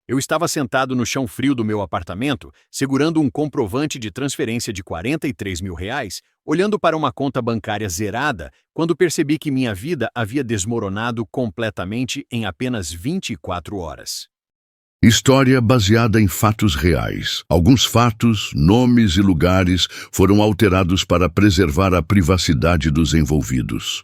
Eu estava sentado no chão frio do meu apartamento, segurando um comprovante de transferência de R$ 43.000, olhando para uma conta bancária zerada, quando percebi que minha vida havia desmoronado completamente em apenas 24 horas. História baseada em fatos reais. Alguns fatos, nomes e lugares foram alterados para preservar a privacidade dos envolvidos.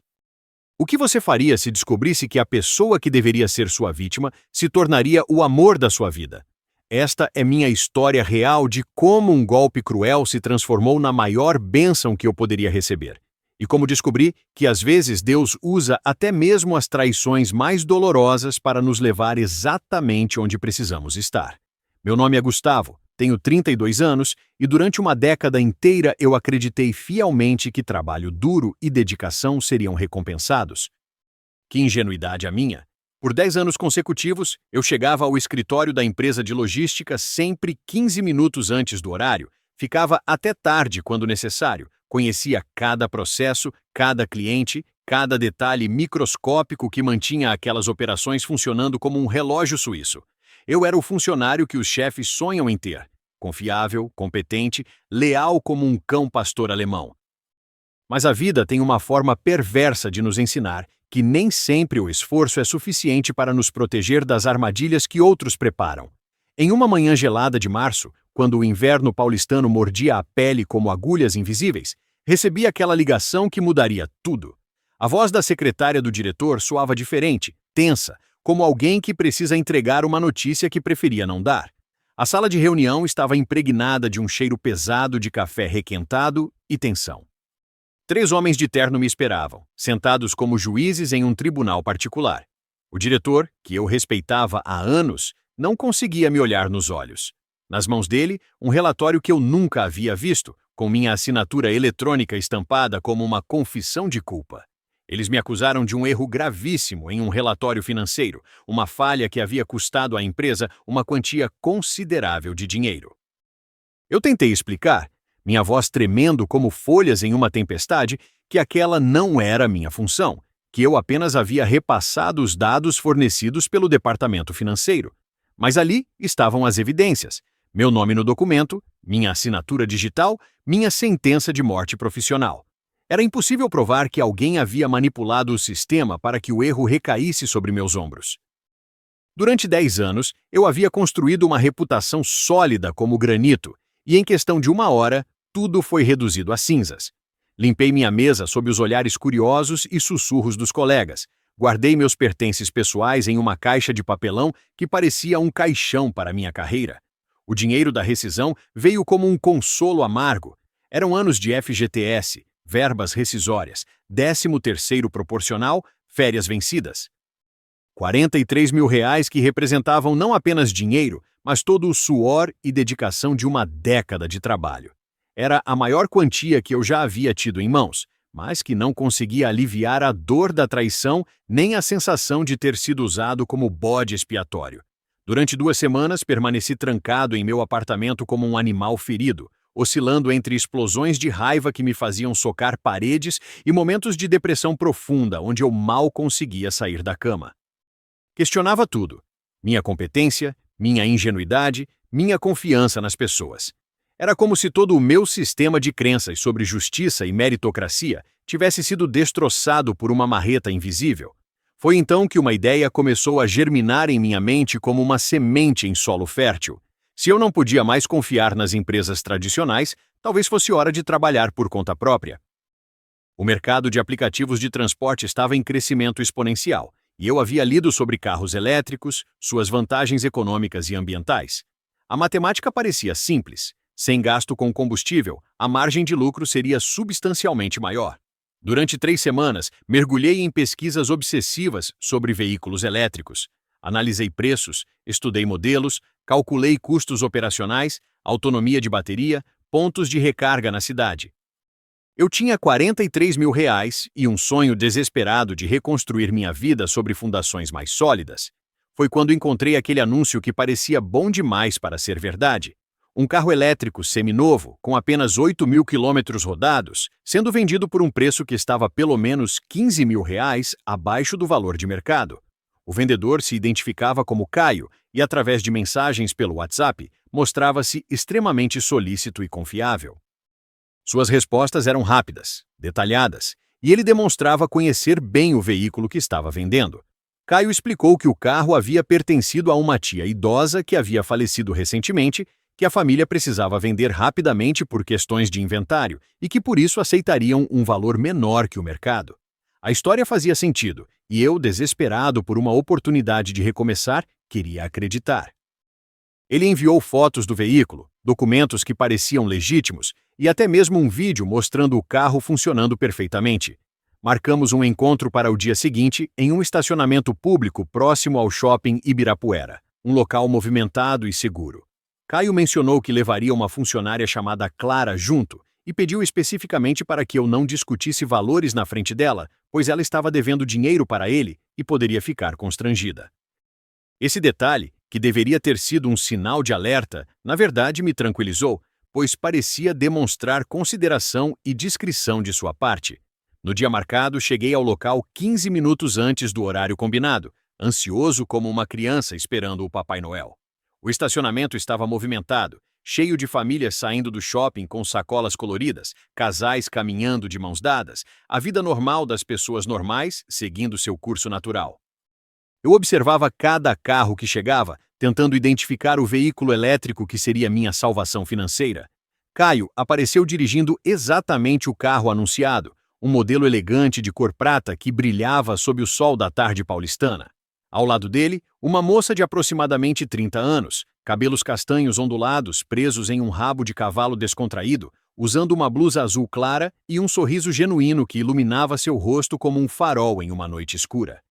O que você faria se descobrisse que a pessoa que deveria ser sua vítima se tornaria o amor da sua vida? Esta é minha história real de como um golpe cruel se transformou na maior bênção que eu poderia receber. E como descobri que às vezes Deus usa até mesmo as traições mais dolorosas para nos levar exatamente onde precisamos estar. Meu nome é Gustavo, tenho 32 anos e durante uma década inteira eu acreditei fielmente que trabalho duro e dedicação seriam recompensados. Que ingenuidade a minha! Por 10 anos consecutivos, eu chegava ao escritório da empresa de logística sempre 15 minutos antes do horário, ficava até tarde quando necessário, conhecia cada processo, cada cliente, cada detalhe microscópico que mantinha aquelas operações funcionando como um relógio suíço. Eu era o funcionário que os chefes sonham em ter, confiável, competente, leal como um cão pastor alemão. Mas a vida tem uma forma perversa de nos ensinar que nem sempre o esforço é suficiente para nos proteger das armadilhas que outros preparam. Em uma manhã gelada de março, quando o inverno paulistano mordia a pele como agulhas invisíveis, recebi aquela ligação que mudaria tudo. A voz da secretária do diretor soava diferente, tensa, como alguém que precisa entregar uma notícia que preferia não dar. A sala de reunião estava impregnada de um cheiro pesado de café requentado e tensão. 3 homens de terno me esperavam, sentados como juízes em um tribunal particular. O diretor, que eu respeitava há anos, não conseguia me olhar nos olhos. Nas mãos dele, um relatório que eu nunca havia visto, com minha assinatura eletrônica estampada como uma confissão de culpa. Eles me acusaram de um erro gravíssimo em um relatório financeiro, uma falha que havia custado à empresa uma quantia considerável de dinheiro. Eu tentei explicar, minha voz tremendo como folhas em uma tempestade, que aquela não era minha função, que eu apenas havia repassado os dados fornecidos pelo departamento financeiro. Mas ali estavam as evidências, meu nome no documento, minha assinatura digital, minha sentença de morte profissional. Era impossível provar que alguém havia manipulado o sistema para que o erro recaísse sobre meus ombros. Durante 10 anos, eu havia construído uma reputação sólida como granito, e em questão de 1 hora, tudo foi reduzido a cinzas. Limpei minha mesa sob os olhares curiosos e sussurros dos colegas. Guardei meus pertences pessoais em uma caixa de papelão que parecia um caixão para minha carreira. O dinheiro da rescisão veio como um consolo amargo. Eram anos de FGTS, verbas rescisórias, 13º proporcional, férias vencidas. R$ 43.000 que representavam não apenas dinheiro, mas todo o suor e dedicação de uma década de trabalho. Era a maior quantia que eu já havia tido em mãos, mas que não conseguia aliviar a dor da traição nem a sensação de ter sido usado como bode expiatório. Durante 2 semanas, permaneci trancado em meu apartamento como um animal ferido, oscilando entre explosões de raiva que me faziam socar paredes e momentos de depressão profunda, onde eu mal conseguia sair da cama. Questionava tudo: minha competência, minha ingenuidade, minha confiança nas pessoas. Era como se todo o meu sistema de crenças sobre justiça e meritocracia tivesse sido destroçado por uma marreta invisível. Foi então que uma ideia começou a germinar em minha mente como uma semente em solo fértil. Se eu não podia mais confiar nas empresas tradicionais, talvez fosse hora de trabalhar por conta própria. O mercado de aplicativos de transporte estava em crescimento exponencial, e eu havia lido sobre carros elétricos, suas vantagens econômicas e ambientais. A matemática parecia simples. Sem gasto com combustível, a margem de lucro seria substancialmente maior. Durante 3 semanas, mergulhei em pesquisas obsessivas sobre veículos elétricos. Analisei preços, estudei modelos, calculei custos operacionais, autonomia de bateria, pontos de recarga na cidade. Eu tinha R$ 43.000 e um sonho desesperado de reconstruir minha vida sobre fundações mais sólidas. Foi quando encontrei aquele anúncio que parecia bom demais para ser verdade. Um carro elétrico seminovo, com apenas 8.000 quilômetros rodados, sendo vendido por um preço que estava pelo menos R$ 15.000 abaixo do valor de mercado. O vendedor se identificava como Caio e, através de mensagens pelo WhatsApp, mostrava-se extremamente solícito e confiável. Suas respostas eram rápidas, detalhadas, e ele demonstrava conhecer bem o veículo que estava vendendo. Caio explicou que o carro havia pertencido a uma tia idosa que havia falecido recentemente, que a família precisava vender rapidamente por questões de inventário e que por isso aceitariam um valor menor que o mercado. A história fazia sentido, e eu, desesperado por uma oportunidade de recomeçar, queria acreditar. Ele enviou fotos do veículo, documentos que pareciam legítimos e até mesmo um vídeo mostrando o carro funcionando perfeitamente. Marcamos um encontro para o dia seguinte em um estacionamento público próximo ao shopping Ibirapuera, um local movimentado e seguro. Caio mencionou que levaria uma funcionária chamada Clara junto e pediu especificamente para que eu não discutisse valores na frente dela, pois ela estava devendo dinheiro para ele e poderia ficar constrangida. Esse detalhe, que deveria ter sido um sinal de alerta, na verdade me tranquilizou, pois parecia demonstrar consideração e discrição de sua parte. No dia marcado, cheguei ao local 15 minutos antes do horário combinado, ansioso como uma criança esperando o Papai Noel. O estacionamento estava movimentado, cheio de famílias saindo do shopping com sacolas coloridas, casais caminhando de mãos dadas, a vida normal das pessoas normais seguindo seu curso natural. Eu observava cada carro que chegava, tentando identificar o veículo elétrico que seria minha salvação financeira. Caio apareceu dirigindo exatamente o carro anunciado, um modelo elegante de cor prata que brilhava sob o sol da tarde paulistana. Ao lado dele, uma moça de aproximadamente 30 anos, cabelos castanhos ondulados presos em um rabo de cavalo descontraído, usando uma blusa azul clara e um sorriso genuíno que iluminava seu rosto como um farol em uma noite escura.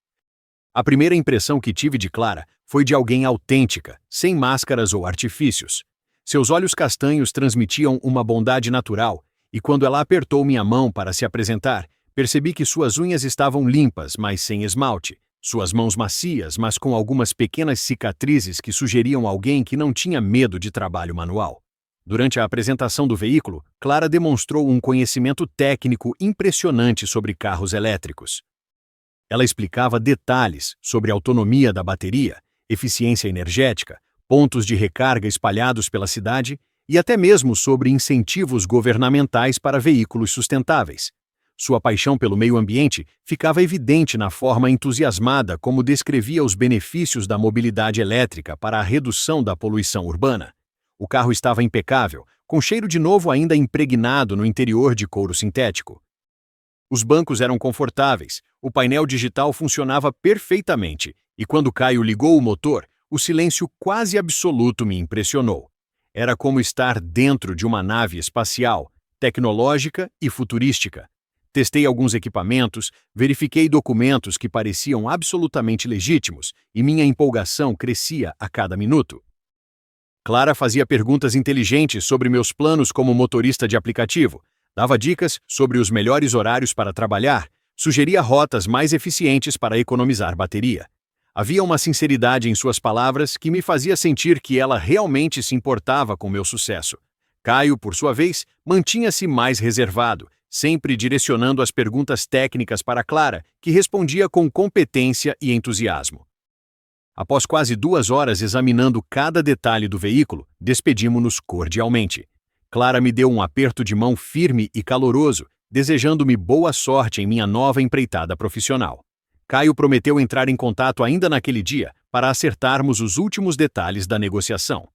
A primeira impressão que tive de Clara foi de alguém autêntica, sem máscaras ou artifícios. Seus olhos castanhos transmitiam uma bondade natural, e quando ela apertou minha mão para se apresentar, percebi que suas unhas estavam limpas, mas sem esmalte, suas mãos macias, mas com algumas pequenas cicatrizes que sugeriam alguém que não tinha medo de trabalho manual. Durante a apresentação do veículo, Clara demonstrou um conhecimento técnico impressionante sobre carros elétricos. Ela explicava detalhes sobre a autonomia da bateria, eficiência energética, pontos de recarga espalhados pela cidade e até mesmo sobre incentivos governamentais para veículos sustentáveis. Sua paixão pelo meio ambiente ficava evidente na forma entusiasmada como descrevia os benefícios da mobilidade elétrica para a redução da poluição urbana. O carro estava impecável, com cheiro de novo ainda impregnado no interior de couro sintético. Os bancos eram confortáveis, o painel digital funcionava perfeitamente, e quando Caio ligou o motor, o silêncio quase absoluto me impressionou. Era como estar dentro de uma nave espacial, tecnológica e futurística. Testei alguns equipamentos, verifiquei documentos que pareciam absolutamente legítimos, e minha empolgação crescia a cada minuto. Clara fazia perguntas inteligentes sobre meus planos como motorista de aplicativo, dava dicas sobre os melhores horários para trabalhar, sugeria rotas mais eficientes para economizar bateria. Havia uma sinceridade em suas palavras que me fazia sentir que ela realmente se importava com meu sucesso. Caio, por sua vez, mantinha-se mais reservado, sempre direcionando as perguntas técnicas para Clara, que respondia com competência e entusiasmo. Após quase 2 horas examinando cada detalhe do veículo, despedimos-nos cordialmente. Clara me deu um aperto de mão firme e caloroso, desejando-me boa sorte em minha nova empreitada profissional. Caio prometeu entrar em contato ainda naquele dia para acertarmos os últimos detalhes da negociação.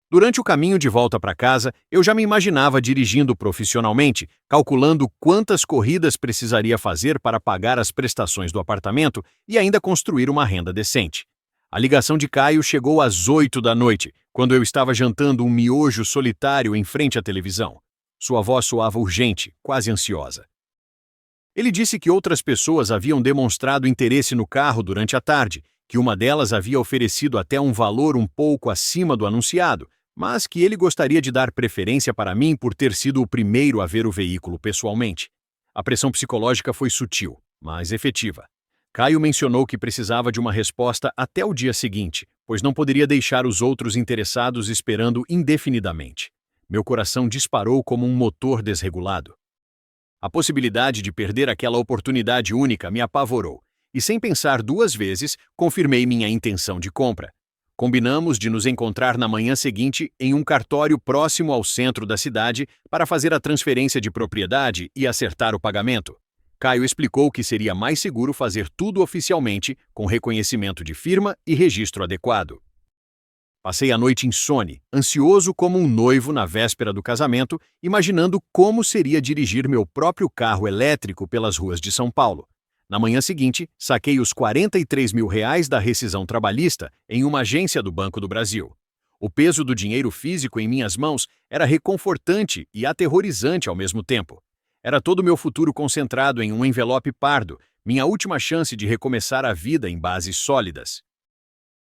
Durante o caminho de volta para casa, eu já me imaginava dirigindo profissionalmente, calculando quantas corridas precisaria fazer para pagar as prestações do apartamento e ainda construir uma renda decente. A ligação de Caio chegou às 8 da noite, quando eu estava jantando um miojo solitário em frente à televisão. Sua voz soava urgente, quase ansiosa. Ele disse que outras pessoas haviam demonstrado interesse no carro durante a tarde, que uma delas havia oferecido até um valor um pouco acima do anunciado, mas que ele gostaria de dar preferência para mim por ter sido o primeiro a ver o veículo pessoalmente. A pressão psicológica foi sutil, mas efetiva. Caio mencionou que precisava de uma resposta até o dia seguinte, pois não poderia deixar os outros interessados esperando indefinidamente. Meu coração disparou como um motor desregulado. A possibilidade de perder aquela oportunidade única me apavorou, e, sem pensar duas vezes, confirmei minha intenção de compra. Combinamos de nos encontrar na manhã seguinte em um cartório próximo ao centro da cidade para fazer a transferência de propriedade e acertar o pagamento. Caio explicou que seria mais seguro fazer tudo oficialmente, com reconhecimento de firma e registro adequado. Passei a noite insone, ansioso como um noivo na véspera do casamento, imaginando como seria dirigir meu próprio carro elétrico pelas ruas de São Paulo. Na manhã seguinte, saquei os R$ 43 mil da rescisão trabalhista em uma agência do Banco do Brasil. O peso do dinheiro físico em minhas mãos era reconfortante e aterrorizante ao mesmo tempo. Era todo o meu futuro concentrado em um envelope pardo, minha última chance de recomeçar a vida em bases sólidas.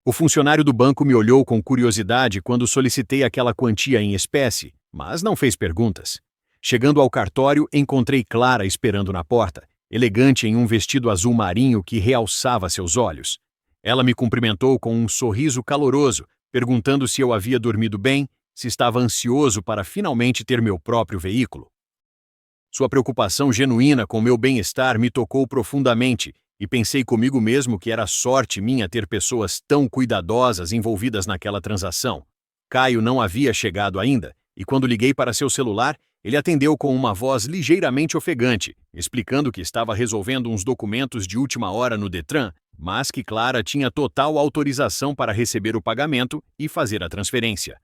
O funcionário do banco me olhou com curiosidade quando solicitei aquela quantia em espécie, mas não fez perguntas. Chegando ao cartório, encontrei Clara esperando na porta, elegante em um vestido azul marinho que realçava seus olhos. Ela me cumprimentou com um sorriso caloroso, perguntando se eu havia dormido bem, se estava ansioso para finalmente ter meu próprio veículo. Sua preocupação genuína com meu bem-estar me tocou profundamente e pensei comigo mesmo que era sorte minha ter pessoas tão cuidadosas envolvidas naquela transação. Caio não havia chegado ainda, e quando liguei para seu celular, ele atendeu com uma voz ligeiramente ofegante, explicando que estava resolvendo uns documentos de última hora no Detran, mas que Clara tinha total autorização para receber o pagamento e fazer a transferência.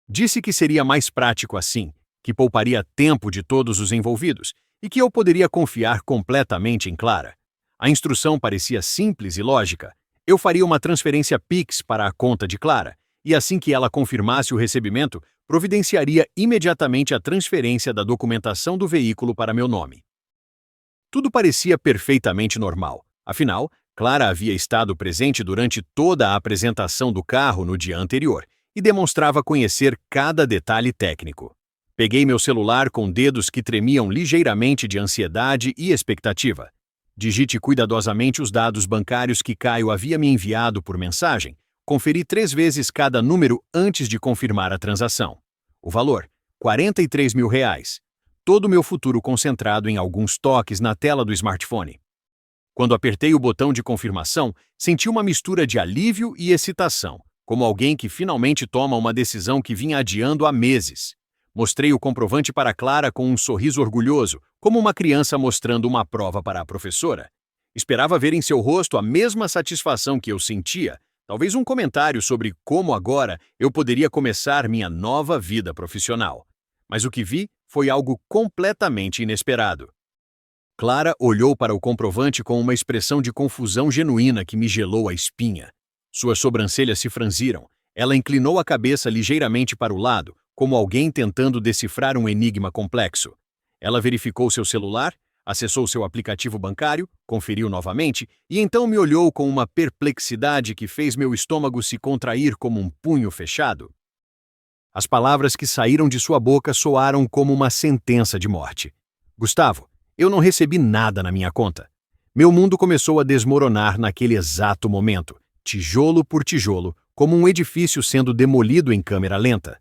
Disse que seria mais prático assim, que pouparia tempo de todos os envolvidos e que eu poderia confiar completamente em Clara. A instrução parecia simples e lógica. Eu faria uma transferência Pix para a conta de Clara, e assim que ela confirmasse o recebimento, providenciaria imediatamente a transferência da documentação do veículo para meu nome. Tudo parecia perfeitamente normal. Afinal, Clara havia estado presente durante toda a apresentação do carro no dia anterior e demonstrava conhecer cada detalhe técnico. Peguei meu celular com dedos que tremiam ligeiramente de ansiedade e expectativa. Digite cuidadosamente os dados bancários que Caio havia me enviado por mensagem. Conferi 3 vezes cada número antes de confirmar a transação. O valor, R$ 43 mil. Todo o meu futuro concentrado em alguns toques na tela do smartphone. Quando apertei o botão de confirmação, senti uma mistura de alívio e excitação, como alguém que finalmente toma uma decisão que vinha adiando há meses. Mostrei o comprovante para Clara com um sorriso orgulhoso, como uma criança mostrando uma prova para a professora. Esperava ver em seu rosto a mesma satisfação que eu sentia, talvez um comentário sobre como agora eu poderia começar minha nova vida profissional. Mas o que vi foi algo completamente inesperado. Clara olhou para o comprovante com uma expressão de confusão genuína que me gelou a espinha. Suas sobrancelhas se franziram. Ela inclinou a cabeça ligeiramente para o lado, como alguém tentando decifrar um enigma complexo. Ela verificou seu celular, acessou seu aplicativo bancário, conferiu novamente e então me olhou com uma perplexidade que fez meu estômago se contrair como um punho fechado. As palavras que saíram de sua boca soaram como uma sentença de morte. Gustavo, eu não recebi nada na minha conta. Meu mundo começou a desmoronar naquele exato momento, tijolo por tijolo, como um edifício sendo demolido em câmera lenta.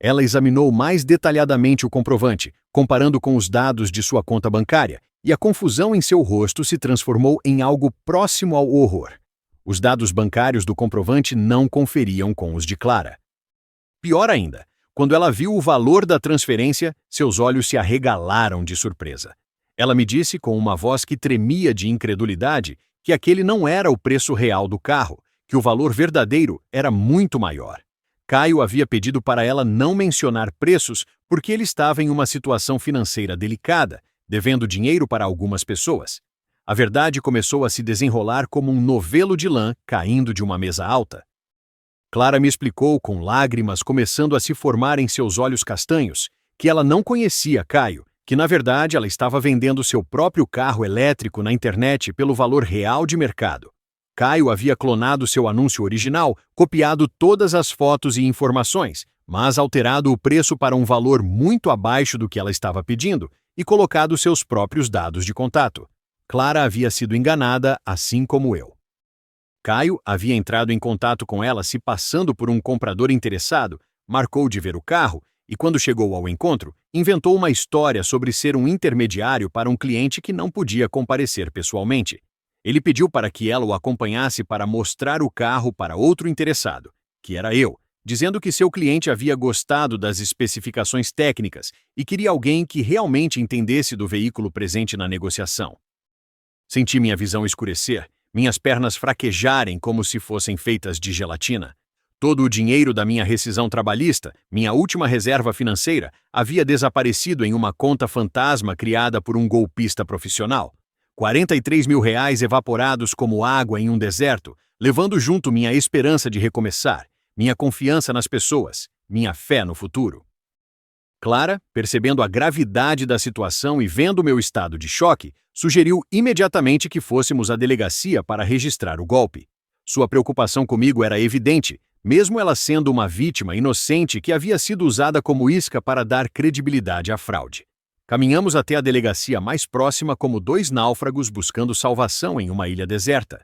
Ela examinou mais detalhadamente o comprovante, comparando com os dados de sua conta bancária, e a confusão em seu rosto se transformou em algo próximo ao horror. Os dados bancários do comprovante não conferiam com os de Clara. Pior ainda, quando ela viu o valor da transferência, seus olhos se arregalaram de surpresa. Ela me disse com uma voz que tremia de incredulidade que aquele não era o preço real do carro, que o valor verdadeiro era muito maior. Caio havia pedido para ela não mencionar preços porque ele estava em uma situação financeira delicada, devendo dinheiro para algumas pessoas. A verdade começou a se desenrolar como um novelo de lã caindo de uma mesa alta. Clara me explicou com lágrimas começando a se formar em seus olhos castanhos que ela não conhecia Caio, que na verdade ela estava vendendo seu próprio carro elétrico na internet pelo valor real de mercado. Caio havia clonado seu anúncio original, copiado todas as fotos e informações, mas alterado o preço para um valor muito abaixo do que ela estava pedindo e colocado seus próprios dados de contato. Clara havia sido enganada, assim como eu. Caio havia entrado em contato com ela se passando por um comprador interessado, marcou de ver o carro e, quando chegou ao encontro, inventou uma história sobre ser um intermediário para um cliente que não podia comparecer pessoalmente. Ele pediu para que ela o acompanhasse para mostrar o carro para outro interessado, que era eu, dizendo que seu cliente havia gostado das especificações técnicas e queria alguém que realmente entendesse do veículo presente na negociação. Senti minha visão escurecer, minhas pernas fraquejarem como se fossem feitas de gelatina. Todo o dinheiro da minha rescisão trabalhista, minha última reserva financeira, havia desaparecido em uma conta fantasma criada por um golpista profissional. 43 mil reais evaporados como água em um deserto, levando junto minha esperança de recomeçar, minha confiança nas pessoas, minha fé no futuro. Clara, percebendo a gravidade da situação e vendo meu estado de choque, sugeriu imediatamente que fôssemos à delegacia para registrar o golpe. Sua preocupação comigo era evidente, mesmo ela sendo uma vítima inocente que havia sido usada como isca para dar credibilidade à fraude. Caminhamos até a delegacia mais próxima como dois náufragos buscando salvação em uma ilha deserta.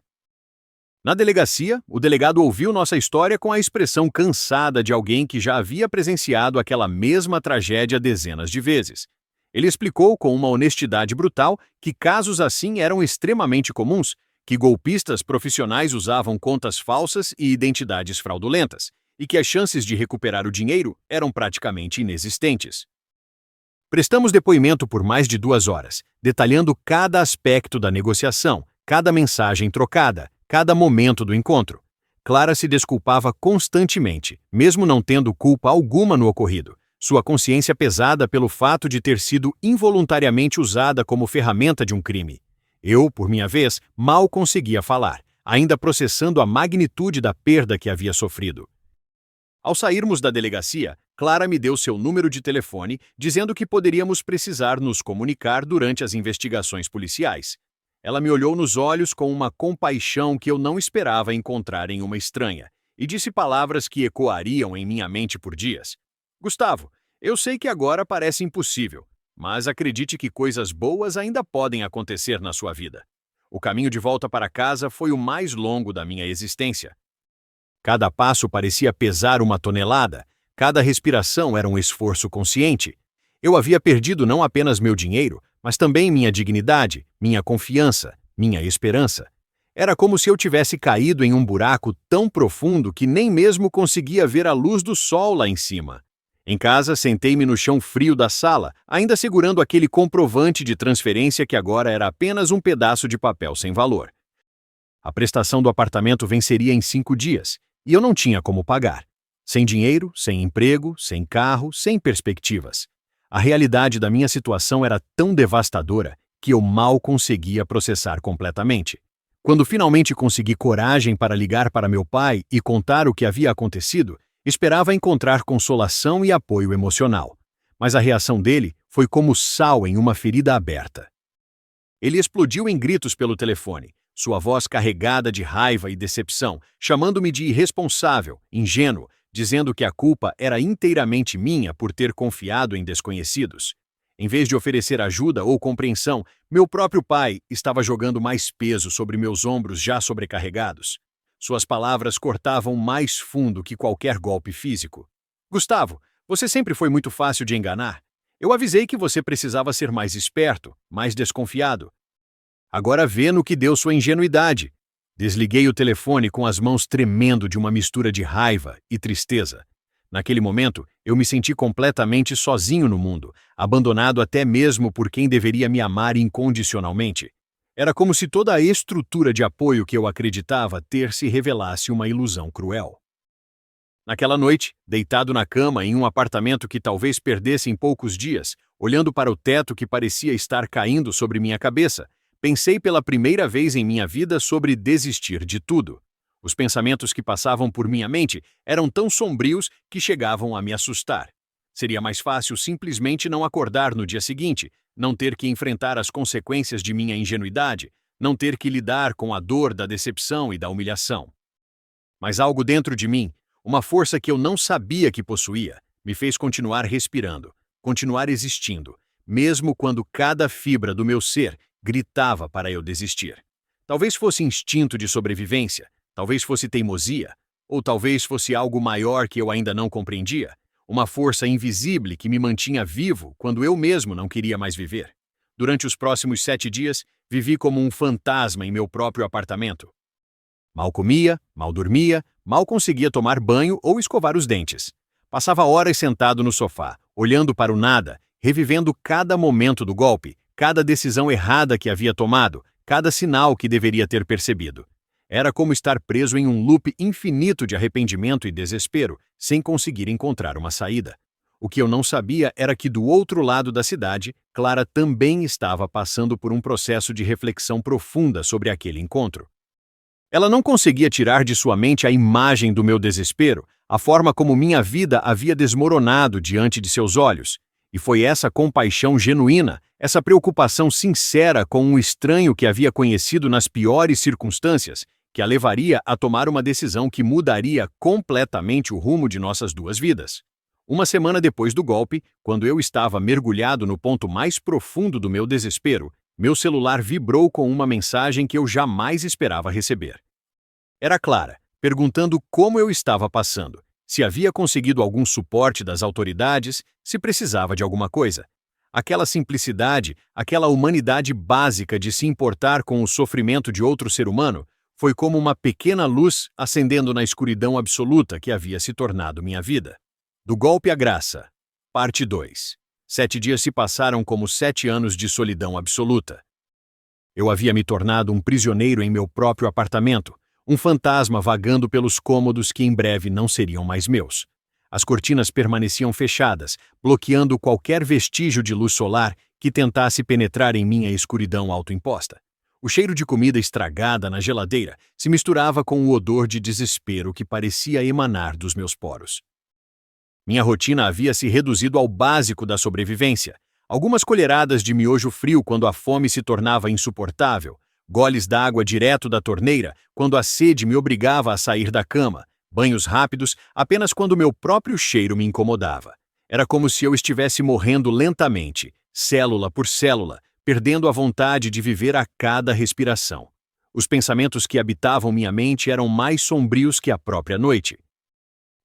Na delegacia, o delegado ouviu nossa história com a expressão cansada de alguém que já havia presenciado aquela mesma tragédia dezenas de vezes. Ele explicou com uma honestidade brutal que casos assim eram extremamente comuns, que golpistas profissionais usavam contas falsas e identidades fraudulentas, e que as chances de recuperar o dinheiro eram praticamente inexistentes. Prestamos depoimento por mais de 2 horas, detalhando cada aspecto da negociação, cada mensagem trocada, cada momento do encontro. Clara se desculpava constantemente, mesmo não tendo culpa alguma no ocorrido, sua consciência pesada pelo fato de ter sido involuntariamente usada como ferramenta de um crime. Eu, por minha vez, mal conseguia falar, ainda processando a magnitude da perda que havia sofrido. Ao sairmos da delegacia, Clara me deu seu número de telefone, dizendo que poderíamos precisar nos comunicar durante as investigações policiais. Ela me olhou nos olhos com uma compaixão que eu não esperava encontrar em uma estranha, e disse palavras que ecoariam em minha mente por dias. Gustavo, eu sei que agora parece impossível, mas acredite que coisas boas ainda podem acontecer na sua vida. O caminho de volta para casa foi o mais longo da minha existência. Cada passo parecia pesar uma tonelada, cada respiração era um esforço consciente. Eu havia perdido não apenas meu dinheiro, mas também minha dignidade, minha confiança, minha esperança. Era como se eu tivesse caído em um buraco tão profundo que nem mesmo conseguia ver a luz do sol lá em cima. Em casa, sentei-me no chão frio da sala, ainda segurando aquele comprovante de transferência que agora era apenas um pedaço de papel sem valor. A prestação do apartamento venceria em 5 dias, e eu não tinha como pagar. Sem dinheiro, sem emprego, sem carro, sem perspectivas. A realidade da minha situação era tão devastadora que eu mal conseguia processar completamente. Quando finalmente consegui coragem para ligar para meu pai e contar o que havia acontecido, esperava encontrar consolação e apoio emocional. Mas a reação dele foi como sal em uma ferida aberta. Ele explodiu em gritos pelo telefone, sua voz carregada de raiva e decepção, chamando-me de irresponsável, ingênuo, dizendo que a culpa era inteiramente minha por ter confiado em desconhecidos. Em vez de oferecer ajuda ou compreensão, meu próprio pai estava jogando mais peso sobre meus ombros já sobrecarregados. Suas palavras cortavam mais fundo que qualquer golpe físico. Gustavo, você sempre foi muito fácil de enganar. Eu avisei que você precisava ser mais esperto, mais desconfiado. Agora vê no que deu sua ingenuidade. Desliguei o telefone com as mãos tremendo de uma mistura de raiva e tristeza. Naquele momento, eu me senti completamente sozinho no mundo, abandonado até mesmo por quem deveria me amar incondicionalmente. Era como se toda a estrutura de apoio que eu acreditava ter se revelasse uma ilusão cruel. Naquela noite, deitado na cama em um apartamento que talvez perdesse em poucos dias, olhando para o teto que parecia estar caindo sobre minha cabeça, pensei pela primeira vez em minha vida sobre desistir de tudo. Os pensamentos que passavam por minha mente eram tão sombrios que chegavam a me assustar. Seria mais fácil simplesmente não acordar no dia seguinte, não ter que enfrentar as consequências de minha ingenuidade, não ter que lidar com a dor da decepção e da humilhação. Mas algo dentro de mim, uma força que eu não sabia que possuía, me fez continuar respirando, continuar existindo, mesmo quando cada fibra do meu ser gritava para eu desistir. Talvez fosse instinto de sobrevivência, talvez fosse teimosia, ou talvez fosse algo maior que eu ainda não compreendia, uma força invisível que me mantinha vivo quando eu mesmo não queria mais viver. Durante os próximos 7 dias, vivi como um fantasma em meu próprio apartamento. Mal comia, mal dormia, mal conseguia tomar banho ou escovar os dentes. Passava horas sentado no sofá, olhando para o nada, revivendo cada momento do golpe, cada decisão errada que havia tomado, cada sinal que deveria ter percebido. Era como estar preso em um loop infinito de arrependimento e desespero, sem conseguir encontrar uma saída. O que eu não sabia era que do outro lado da cidade, Clara também estava passando por um processo de reflexão profunda sobre aquele encontro. Ela não conseguia tirar de sua mente a imagem do meu desespero, a forma como minha vida havia desmoronado diante de seus olhos. E foi essa compaixão genuína, essa preocupação sincera com um estranho que havia conhecido nas piores circunstâncias, que a levaria a tomar uma decisão que mudaria completamente o rumo de nossas duas vidas. Uma semana depois do golpe, quando eu estava mergulhado no ponto mais profundo do meu desespero, meu celular vibrou com uma mensagem que eu jamais esperava receber. Era Clara, perguntando como eu estava passando, se havia conseguido algum suporte das autoridades, se precisava de alguma coisa. Aquela simplicidade, aquela humanidade básica de se importar com o sofrimento de outro ser humano, foi como uma pequena luz acendendo na escuridão absoluta que havia se tornado minha vida. Do golpe à graça. Parte 2. 7 dias se passaram como 7 anos de solidão absoluta. Eu havia me tornado um prisioneiro em meu próprio apartamento, um fantasma vagando pelos cômodos que em breve não seriam mais meus. As cortinas permaneciam fechadas, bloqueando qualquer vestígio de luz solar que tentasse penetrar em minha escuridão autoimposta. O cheiro de comida estragada na geladeira se misturava com o odor de desespero que parecia emanar dos meus poros. Minha rotina havia se reduzido ao básico da sobrevivência. Algumas colheradas de miojo frio quando a fome se tornava insuportável, goles d'água direto da torneira quando a sede me obrigava a sair da cama, banhos rápidos apenas quando meu próprio cheiro me incomodava. Era como se eu estivesse morrendo lentamente, célula por célula, perdendo a vontade de viver a cada respiração. Os pensamentos que habitavam minha mente eram mais sombrios que a própria noite.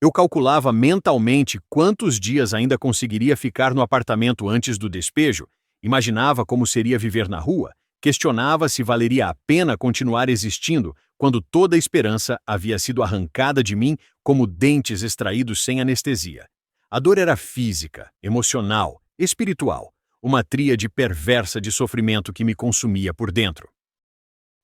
Eu calculava mentalmente quantos dias ainda conseguiria ficar no apartamento antes do despejo, imaginava como seria viver na rua, questionava se valeria a pena continuar existindo quando toda a esperança havia sido arrancada de mim como dentes extraídos sem anestesia. A dor era física, emocional, espiritual, uma tríade perversa de sofrimento que me consumia por dentro.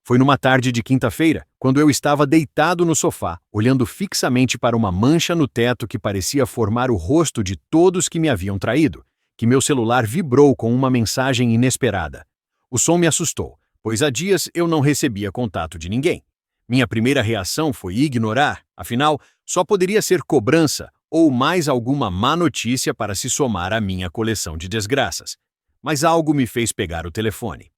Foi numa tarde de quinta-feira, quando eu estava deitado no sofá, olhando fixamente para uma mancha no teto que parecia formar o rosto de todos que me haviam traído, que meu celular vibrou com uma mensagem inesperada. O som me assustou, pois há dias eu não recebia contato de ninguém. Minha primeira reação foi ignorar, afinal, só poderia ser cobrança ou mais alguma má notícia para se somar à minha coleção de desgraças. Mas algo me fez pegar o telefone.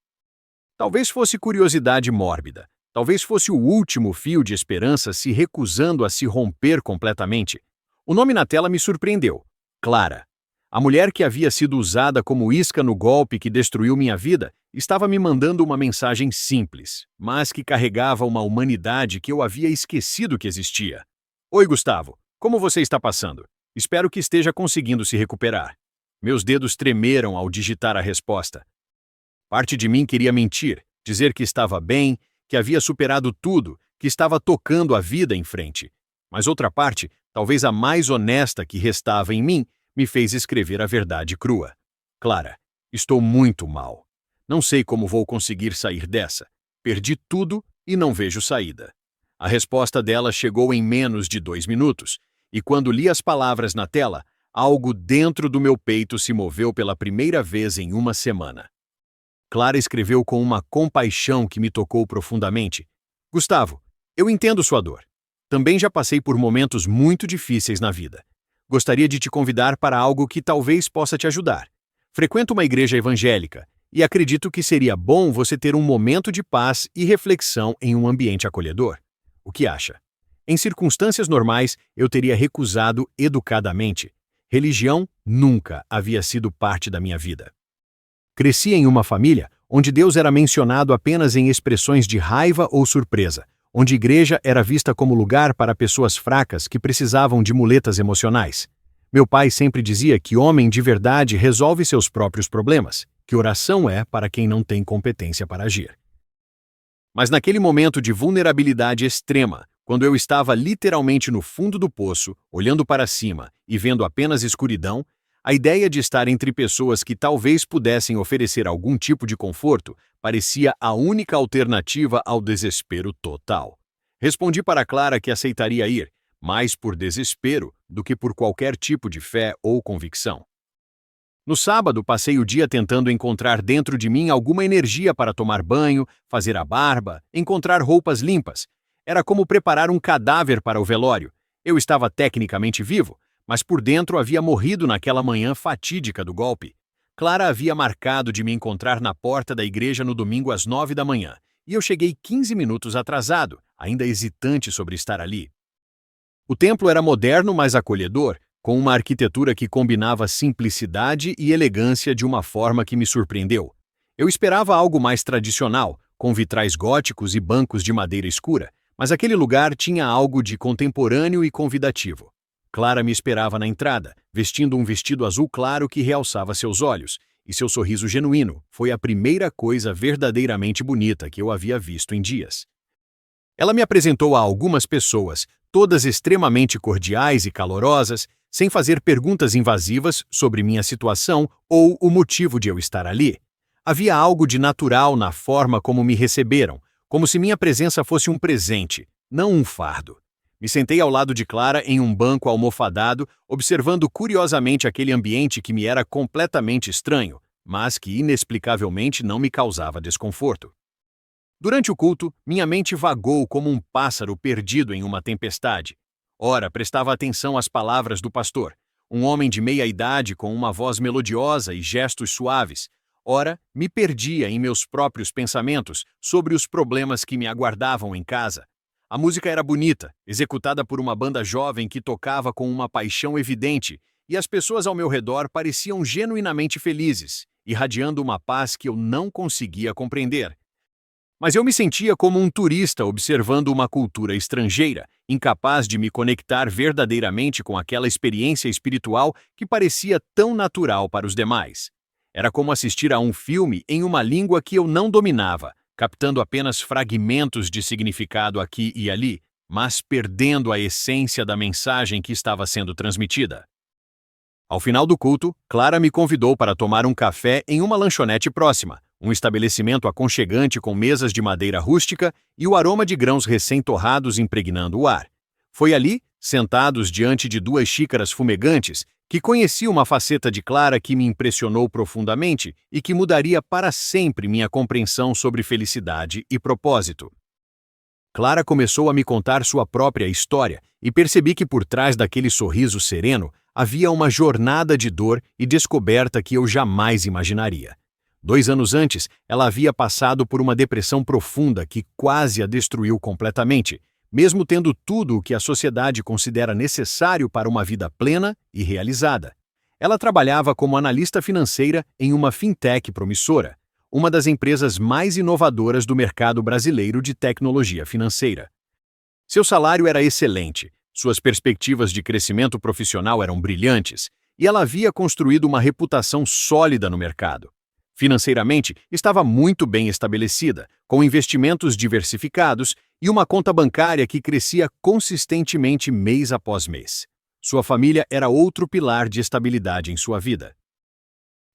Talvez fosse curiosidade mórbida, talvez fosse o último fio de esperança se recusando a se romper completamente. O nome na tela me surpreendeu. Clara. A mulher que havia sido usada como isca no golpe que destruiu minha vida estava me mandando uma mensagem simples, mas que carregava uma humanidade que eu havia esquecido que existia. Oi, Gustavo. Como você está passando? Espero que esteja conseguindo se recuperar. Meus dedos tremeram ao digitar a resposta. Parte de mim queria mentir, dizer que estava bem, que havia superado tudo, que estava tocando a vida em frente. Mas outra parte, talvez a mais honesta que restava em mim, me fez escrever a verdade crua. Clara, estou muito mal. Não sei como vou conseguir sair dessa. Perdi tudo e não vejo saída. A resposta dela chegou em menos de 2 minutos, e quando li as palavras na tela, algo dentro do meu peito se moveu pela primeira vez em uma semana. Clara escreveu com uma compaixão que me tocou profundamente. Gustavo, eu entendo sua dor. Também já passei por momentos muito difíceis na vida. Gostaria de te convidar para algo que talvez possa te ajudar. Frequento uma igreja evangélica e acredito que seria bom você ter um momento de paz e reflexão em um ambiente acolhedor. O que acha? Em circunstâncias normais, eu teria recusado educadamente. Religião nunca havia sido parte da minha vida. Cresci em uma família onde Deus era mencionado apenas em expressões de raiva ou surpresa, onde igreja era vista como lugar para pessoas fracas que precisavam de muletas emocionais. Meu pai sempre dizia que homem de verdade resolve seus próprios problemas, que oração é para quem não tem competência para agir. Mas naquele momento de vulnerabilidade extrema, quando eu estava literalmente no fundo do poço, olhando para cima e vendo apenas escuridão, a ideia de estar entre pessoas que talvez pudessem oferecer algum tipo de conforto parecia a única alternativa ao desespero total. Respondi para Clara que aceitaria ir, mais por desespero do que por qualquer tipo de fé ou convicção. No sábado, passei o dia tentando encontrar dentro de mim alguma energia para tomar banho, fazer a barba, encontrar roupas limpas. Era como preparar um cadáver para o velório. Eu estava tecnicamente vivo, mas por dentro havia morrido naquela manhã fatídica do golpe. Clara havia marcado de me encontrar na porta da igreja no domingo às 9 da manhã, e eu cheguei 15 minutos atrasado, ainda hesitante sobre estar ali. O templo era moderno, mas acolhedor, com uma arquitetura que combinava simplicidade e elegância de uma forma que me surpreendeu. Eu esperava algo mais tradicional, com vitrais góticos e bancos de madeira escura, mas aquele lugar tinha algo de contemporâneo e convidativo. Clara me esperava na entrada, vestindo um vestido azul claro que realçava seus olhos, e seu sorriso genuíno foi a primeira coisa verdadeiramente bonita que eu havia visto em dias. Ela me apresentou a algumas pessoas, todas extremamente cordiais e calorosas, sem fazer perguntas invasivas sobre minha situação ou o motivo de eu estar ali. Havia algo de natural na forma como me receberam, como se minha presença fosse um presente, não um fardo. Me sentei ao lado de Clara em um banco almofadado, observando curiosamente aquele ambiente que me era completamente estranho, mas que inexplicavelmente não me causava desconforto. Durante o culto, minha mente vagou como um pássaro perdido em uma tempestade. Ora, prestava atenção às palavras do pastor, um homem de meia idade com uma voz melodiosa e gestos suaves. Ora, me perdia em meus próprios pensamentos sobre os problemas que me aguardavam em casa. A música era bonita, executada por uma banda jovem que tocava com uma paixão evidente, e as pessoas ao meu redor pareciam genuinamente felizes, irradiando uma paz que eu não conseguia compreender. Mas eu me sentia como um turista observando uma cultura estrangeira, incapaz de me conectar verdadeiramente com aquela experiência espiritual que parecia tão natural para os demais. Era como assistir a um filme em uma língua que eu não dominava, captando apenas fragmentos de significado aqui e ali, mas perdendo a essência da mensagem que estava sendo transmitida. Ao final do culto, Clara me convidou para tomar um café em uma lanchonete próxima, um estabelecimento aconchegante com mesas de madeira rústica e o aroma de grãos recém-torrados impregnando o ar. Foi ali, sentados diante de 2 xícaras fumegantes, que conheci uma faceta de Clara que me impressionou profundamente e que mudaria para sempre minha compreensão sobre felicidade e propósito. Clara começou a me contar sua própria história e percebi que por trás daquele sorriso sereno havia uma jornada de dor e descoberta que eu jamais imaginaria. 2 anos antes, ela havia passado por uma depressão profunda que quase a destruiu completamente, mesmo tendo tudo o que a sociedade considera necessário para uma vida plena e realizada. Ela trabalhava como analista financeira em uma fintech promissora, uma das empresas mais inovadoras do mercado brasileiro de tecnologia financeira. Seu salário era excelente, suas perspectivas de crescimento profissional eram brilhantes, e ela havia construído uma reputação sólida no mercado. Financeiramente, estava muito bem estabelecida, com investimentos diversificados e uma conta bancária que crescia consistentemente mês após mês. Sua família era outro pilar de estabilidade em sua vida.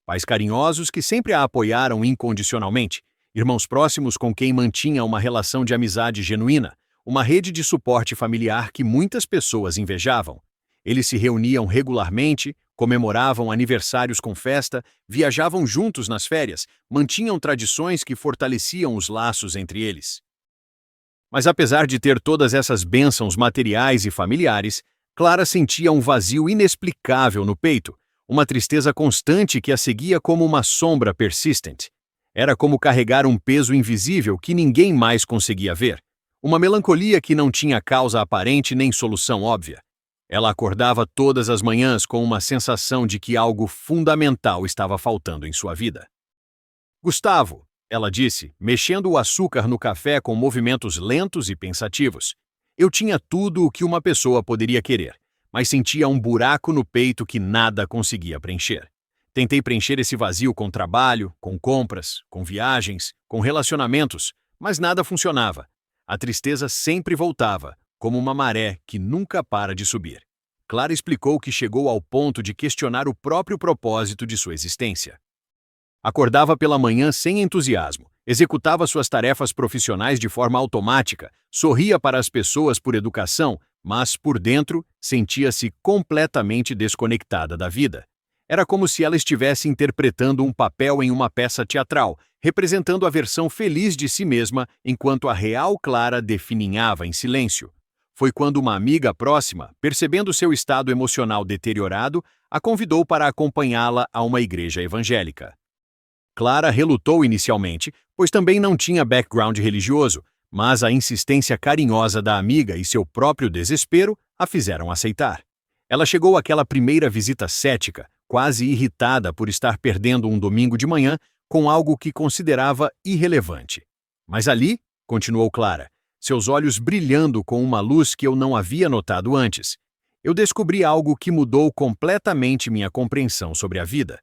Pais carinhosos que sempre a apoiaram incondicionalmente, irmãos próximos com quem mantinha uma relação de amizade genuína, uma rede de suporte familiar que muitas pessoas invejavam. Eles se reuniam regularmente, comemoravam aniversários com festa, viajavam juntos nas férias, mantinham tradições que fortaleciam os laços entre eles. Mas apesar de ter todas essas bênçãos materiais e familiares, Clara sentia um vazio inexplicável no peito, uma tristeza constante que a seguia como uma sombra persistente. Era como carregar um peso invisível que ninguém mais conseguia ver, uma melancolia que não tinha causa aparente nem solução óbvia. Ela acordava todas as manhãs com uma sensação de que algo fundamental estava faltando em sua vida. Gustavo, ela disse, mexendo o açúcar no café com movimentos lentos e pensativos. Eu tinha tudo o que uma pessoa poderia querer, mas sentia um buraco no peito que nada conseguia preencher. Tentei preencher esse vazio com trabalho, com compras, com viagens, com relacionamentos, mas nada funcionava. A tristeza sempre voltava, como uma maré que nunca para de subir. Clara explicou que chegou ao ponto de questionar o próprio propósito de sua existência. Acordava pela manhã sem entusiasmo, executava suas tarefas profissionais de forma automática, sorria para as pessoas por educação, mas, por dentro, sentia-se completamente desconectada da vida. Era como se ela estivesse interpretando um papel em uma peça teatral, representando a versão feliz de si mesma, enquanto a real Clara definhava em silêncio. Foi quando uma amiga próxima, percebendo seu estado emocional deteriorado, a convidou para acompanhá-la a uma igreja evangélica. Clara relutou inicialmente, pois também não tinha background religioso, mas a insistência carinhosa da amiga e seu próprio desespero a fizeram aceitar. Ela chegou àquela primeira visita cética, quase irritada por estar perdendo um domingo de manhã com algo que considerava irrelevante. Mas ali, continuou Clara, seus olhos brilhando com uma luz que eu não havia notado antes, eu descobri algo que mudou completamente minha compreensão sobre a vida.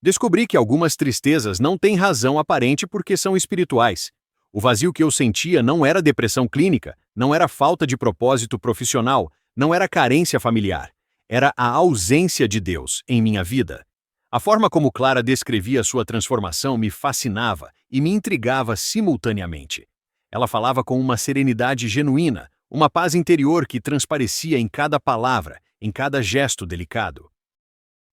Descobri que algumas tristezas não têm razão aparente porque são espirituais. O vazio que eu sentia não era depressão clínica, não era falta de propósito profissional, não era carência familiar. Era a ausência de Deus em minha vida. A forma como Clara descrevia sua transformação me fascinava e me intrigava simultaneamente. Ela falava com uma serenidade genuína, uma paz interior que transparecia em cada palavra, em cada gesto delicado.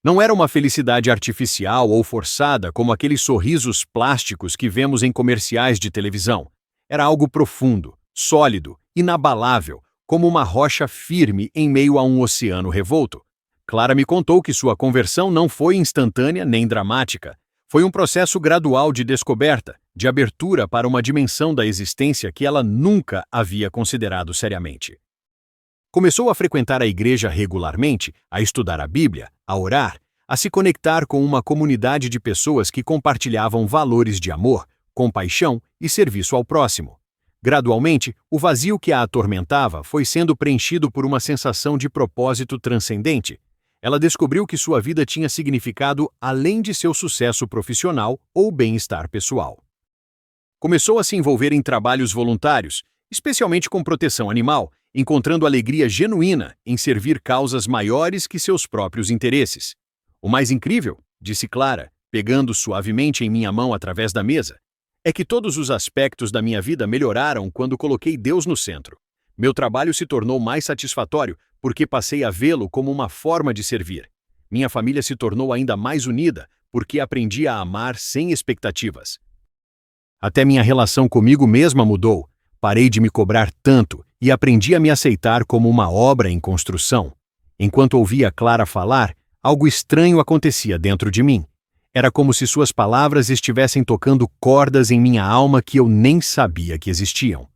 Não era uma felicidade artificial ou forçada como aqueles sorrisos plásticos que vemos em comerciais de televisão. Era algo profundo, sólido, inabalável, como uma rocha firme em meio a um oceano revolto. Clara me contou que sua conversão não foi instantânea nem dramática. Foi um processo gradual de descoberta, de abertura para uma dimensão da existência que ela nunca havia considerado seriamente. Começou a frequentar a igreja regularmente, a estudar a Bíblia, a orar, a se conectar com uma comunidade de pessoas que compartilhavam valores de amor, compaixão e serviço ao próximo. Gradualmente, o vazio que a atormentava foi sendo preenchido por uma sensação de propósito transcendente. Ela descobriu que sua vida tinha significado além de seu sucesso profissional ou bem-estar pessoal. Começou a se envolver em trabalhos voluntários, especialmente com proteção animal, encontrando alegria genuína em servir causas maiores que seus próprios interesses. O mais incrível, disse Clara, pegando suavemente em minha mão através da mesa, é que todos os aspectos da minha vida melhoraram quando coloquei Deus no centro. Meu trabalho se tornou mais satisfatório porque passei a vê-lo como uma forma de servir. Minha família se tornou ainda mais unida porque aprendi a amar sem expectativas. Até minha relação comigo mesma mudou. Parei de me cobrar tanto e aprendi a me aceitar como uma obra em construção. Enquanto ouvia Clara falar, algo estranho acontecia dentro de mim. Era como se suas palavras estivessem tocando cordas em minha alma que eu nem sabia que existiam.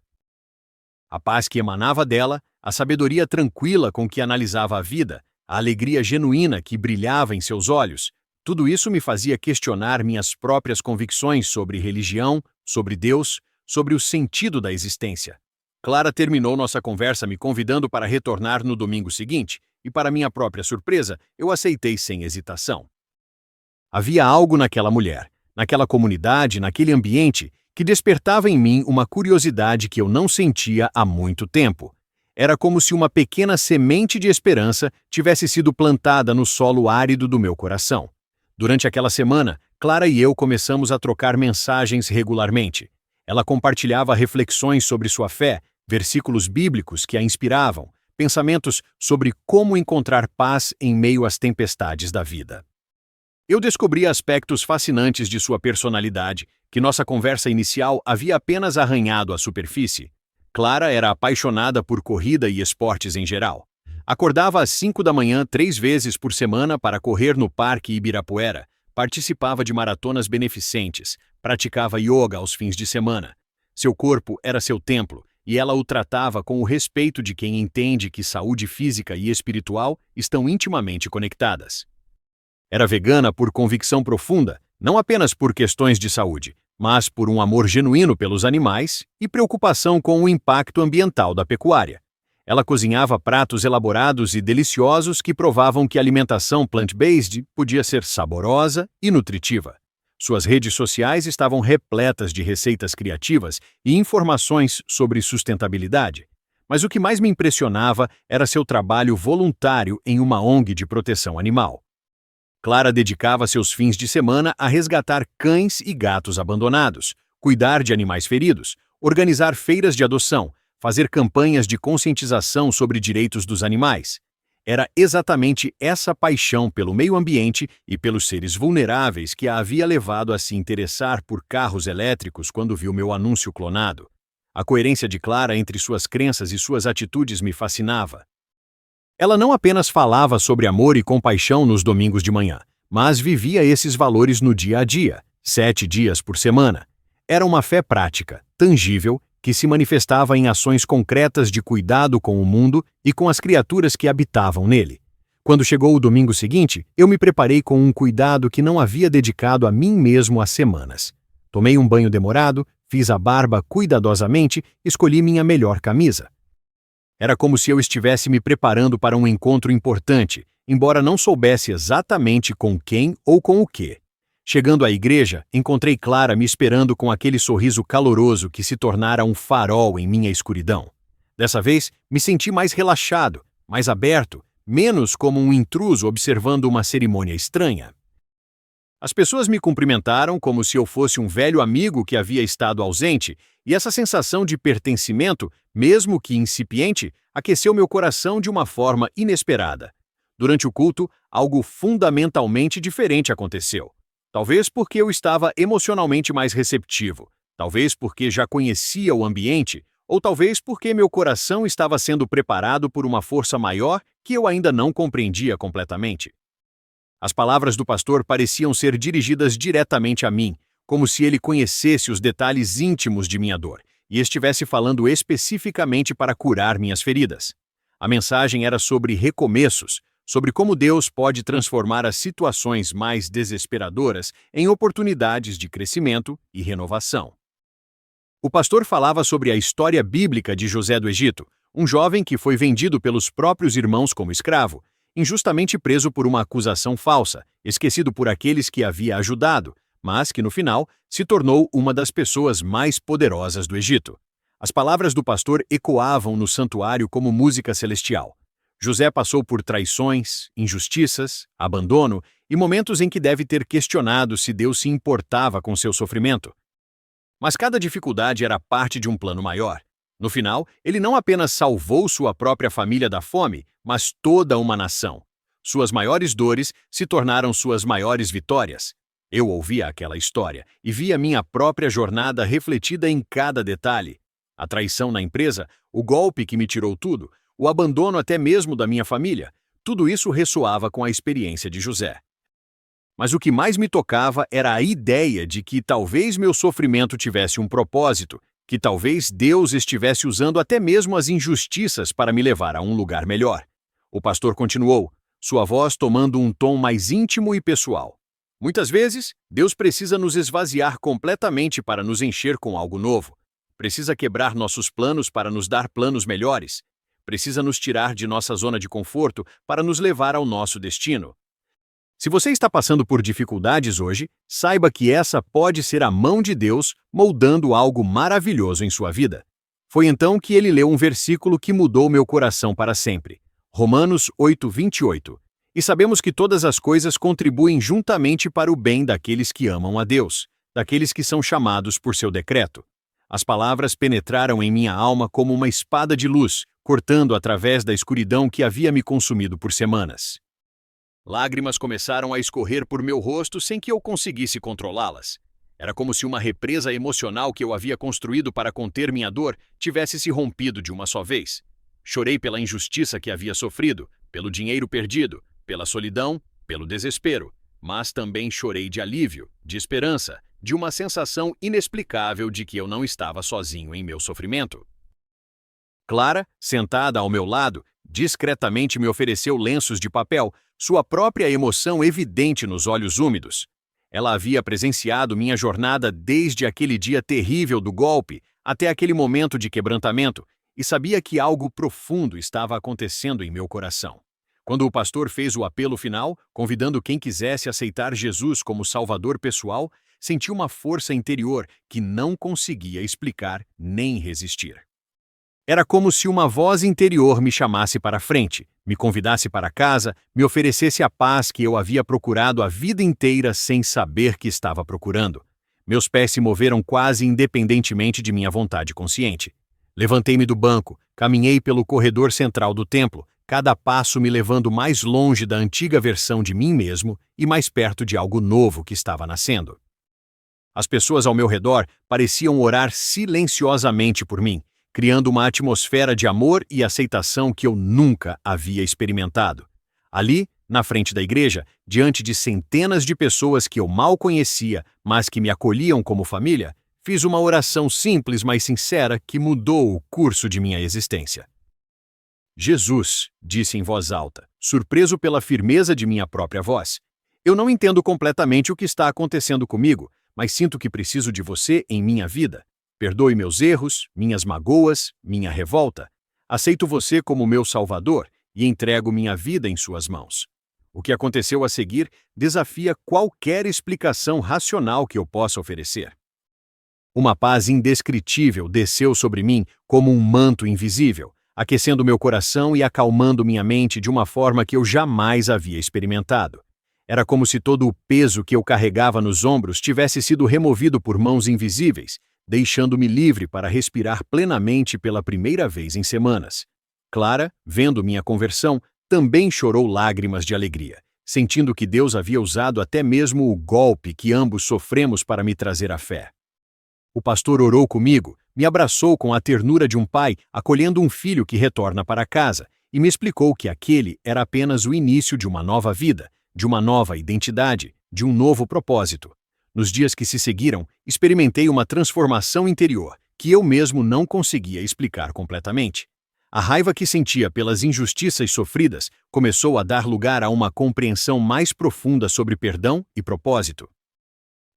A paz que emanava dela, a sabedoria tranquila com que analisava a vida, a alegria genuína que brilhava em seus olhos, tudo isso me fazia questionar minhas próprias convicções sobre religião, sobre Deus, sobre o sentido da existência. Clara terminou nossa conversa me convidando para retornar no domingo seguinte, e para minha própria surpresa, eu aceitei sem hesitação. Havia algo naquela mulher, naquela comunidade, naquele ambiente, que despertava em mim uma curiosidade que eu não sentia há muito tempo. Era como se uma pequena semente de esperança tivesse sido plantada no solo árido do meu coração. Durante aquela semana, Clara e eu começamos a trocar mensagens regularmente. Ela compartilhava reflexões sobre sua fé, versículos bíblicos que a inspiravam, pensamentos sobre como encontrar paz em meio às tempestades da vida. Eu descobri aspectos fascinantes de sua personalidade, que nossa conversa inicial havia apenas arranhado a superfície. Clara era apaixonada por corrida e esportes em geral. Acordava às 5 da manhã 3 vezes por semana para correr no Parque Ibirapuera, participava de maratonas beneficentes, praticava yoga aos fins de semana. Seu corpo era seu templo, e ela o tratava com o respeito de quem entende que saúde física e espiritual estão intimamente conectadas. Era vegana por convicção profunda, não apenas por questões de saúde, mas por um amor genuíno pelos animais e preocupação com o impacto ambiental da pecuária. Ela cozinhava pratos elaborados e deliciosos que provavam que a alimentação plant-based podia ser saborosa e nutritiva. Suas redes sociais estavam repletas de receitas criativas e informações sobre sustentabilidade. Mas o que mais me impressionava era seu trabalho voluntário em uma ONG de proteção animal. Clara dedicava seus fins de semana a resgatar cães e gatos abandonados, cuidar de animais feridos, organizar feiras de adoção, fazer campanhas de conscientização sobre direitos dos animais. Era exatamente essa paixão pelo meio ambiente e pelos seres vulneráveis que a havia levado a se interessar por carros elétricos quando viu meu anúncio clonado. A coerência de Clara entre suas crenças e suas atitudes me fascinava. Ela não apenas falava sobre amor e compaixão nos domingos de manhã, mas vivia esses valores no dia a dia, 7 dias por semana. Era uma fé prática, tangível, que se manifestava em ações concretas de cuidado com o mundo e com as criaturas que habitavam nele. Quando chegou o domingo seguinte, eu me preparei com um cuidado que não havia dedicado a mim mesmo há semanas. Tomei um banho demorado, fiz a barba cuidadosamente, escolhi minha melhor camisa. Era como se eu estivesse me preparando para um encontro importante, embora não soubesse exatamente com quem ou com o quê. Chegando à igreja, encontrei Clara me esperando com aquele sorriso caloroso que se tornara um farol em minha escuridão. Dessa vez, me senti mais relaxado, mais aberto, menos como um intruso observando uma cerimônia estranha. As pessoas me cumprimentaram como se eu fosse um velho amigo que havia estado ausente, e essa sensação de pertencimento, mesmo que incipiente, aqueceu meu coração de uma forma inesperada. Durante o culto, algo fundamentalmente diferente aconteceu. Talvez porque eu estava emocionalmente mais receptivo, talvez porque já conhecia o ambiente, ou talvez porque meu coração estava sendo preparado por uma força maior que eu ainda não compreendia completamente. As palavras do pastor pareciam ser dirigidas diretamente a mim, como se ele conhecesse os detalhes íntimos de minha dor e estivesse falando especificamente para curar minhas feridas. A mensagem era sobre recomeços, sobre como Deus pode transformar as situações mais desesperadoras em oportunidades de crescimento e renovação. O pastor falava sobre a história bíblica de José do Egito, um jovem que foi vendido pelos próprios irmãos como escravo, injustamente preso por uma acusação falsa, esquecido por aqueles que havia ajudado, mas que no final se tornou uma das pessoas mais poderosas do Egito. As palavras do pastor ecoavam no santuário como música celestial. José passou por traições, injustiças, abandono e momentos em que deve ter questionado se Deus se importava com seu sofrimento. Mas cada dificuldade era parte de um plano maior. No final, ele não apenas salvou sua própria família da fome, mas toda uma nação. Suas maiores dores se tornaram suas maiores vitórias. Eu ouvia aquela história e via minha própria jornada refletida em cada detalhe. A traição na empresa, o golpe que me tirou tudo, o abandono até mesmo da minha família, tudo isso ressoava com a experiência de José. Mas o que mais me tocava era a ideia de que talvez meu sofrimento tivesse um propósito, que talvez Deus estivesse usando até mesmo as injustiças para me levar a um lugar melhor. O pastor continuou, sua voz tomando um tom mais íntimo e pessoal. Muitas vezes, Deus precisa nos esvaziar completamente para nos encher com algo novo. Precisa quebrar nossos planos para nos dar planos melhores. Precisa nos tirar de nossa zona de conforto para nos levar ao nosso destino. Se você está passando por dificuldades hoje, saiba que essa pode ser a mão de Deus moldando algo maravilhoso em sua vida. Foi então que ele leu um versículo que mudou meu coração para sempre. Romanos 8:28. E sabemos que todas as coisas contribuem juntamente para o bem daqueles que amam a Deus, daqueles que são chamados por seu decreto. As palavras penetraram em minha alma como uma espada de luz, cortando através da escuridão que havia me consumido por semanas. Lágrimas começaram a escorrer por meu rosto sem que eu conseguisse controlá-las. Era como se uma represa emocional que eu havia construído para conter minha dor tivesse se rompido de uma só vez. Chorei pela injustiça que havia sofrido, pelo dinheiro perdido, pela solidão, pelo desespero, mas também chorei de alívio, de esperança, de uma sensação inexplicável de que eu não estava sozinho em meu sofrimento. Clara, sentada ao meu lado, discretamente me ofereceu lenços de papel, sua própria emoção evidente nos olhos úmidos. Ela havia presenciado minha jornada desde aquele dia terrível do golpe até aquele momento de quebrantamento, e sabia que algo profundo estava acontecendo em meu coração. Quando o pastor fez o apelo final, convidando quem quisesse aceitar Jesus como Salvador pessoal, senti uma força interior que não conseguia explicar nem resistir. Era como se uma voz interior me chamasse para frente, me convidasse para casa, me oferecesse a paz que eu havia procurado a vida inteira sem saber que estava procurando. Meus pés se moveram quase independentemente de minha vontade consciente. Levantei-me do banco, caminhei pelo corredor central do templo, cada passo me levando mais longe da antiga versão de mim mesmo e mais perto de algo novo que estava nascendo. As pessoas ao meu redor pareciam orar silenciosamente por mim, criando uma atmosfera de amor e aceitação que eu nunca havia experimentado. Ali, na frente da igreja, diante de centenas de pessoas que eu mal conhecia, mas que me acolhiam como família, fiz uma oração simples, mas sincera, que mudou o curso de minha existência. Jesus, disse em voz alta, surpreso pela firmeza de minha própria voz. Eu não entendo completamente o que está acontecendo comigo, mas sinto que preciso de você em minha vida. Perdoe meus erros, minhas magoas, minha revolta. Aceito você como meu Salvador e entrego minha vida em suas mãos. O que aconteceu a seguir desafia qualquer explicação racional que eu possa oferecer. Uma paz indescritível desceu sobre mim como um manto invisível, aquecendo meu coração e acalmando minha mente de uma forma que eu jamais havia experimentado. Era como se todo o peso que eu carregava nos ombros tivesse sido removido por mãos invisíveis, deixando-me livre para respirar plenamente pela primeira vez em semanas. Clara, vendo minha conversão, também chorou lágrimas de alegria, sentindo que Deus havia usado até mesmo o golpe que ambos sofremos para me trazer a fé. O pastor orou comigo, me abraçou com a ternura de um pai acolhendo um filho que retorna para casa e me explicou que aquele era apenas o início de uma nova vida, de uma nova identidade, de um novo propósito. Nos dias que se seguiram, experimentei uma transformação interior que eu mesmo não conseguia explicar completamente. A raiva que sentia pelas injustiças sofridas começou a dar lugar a uma compreensão mais profunda sobre perdão e propósito.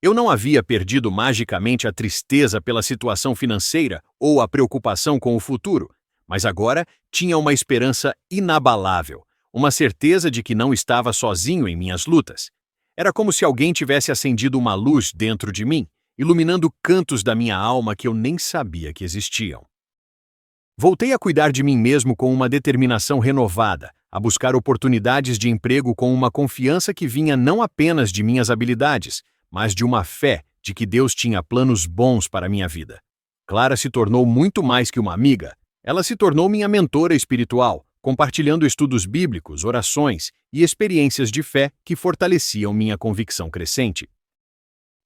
Eu não havia perdido magicamente a tristeza pela situação financeira ou a preocupação com o futuro, mas agora tinha uma esperança inabalável, uma certeza de que não estava sozinho em minhas lutas. Era como se alguém tivesse acendido uma luz dentro de mim, iluminando cantos da minha alma que eu nem sabia que existiam. Voltei a cuidar de mim mesmo com uma determinação renovada, a buscar oportunidades de emprego com uma confiança que vinha não apenas de minhas habilidades, mas de uma fé de que Deus tinha planos bons para minha vida. Clara se tornou muito mais que uma amiga. Ela se tornou minha mentora espiritual, compartilhando estudos bíblicos, orações e experiências de fé que fortaleciam minha convicção crescente.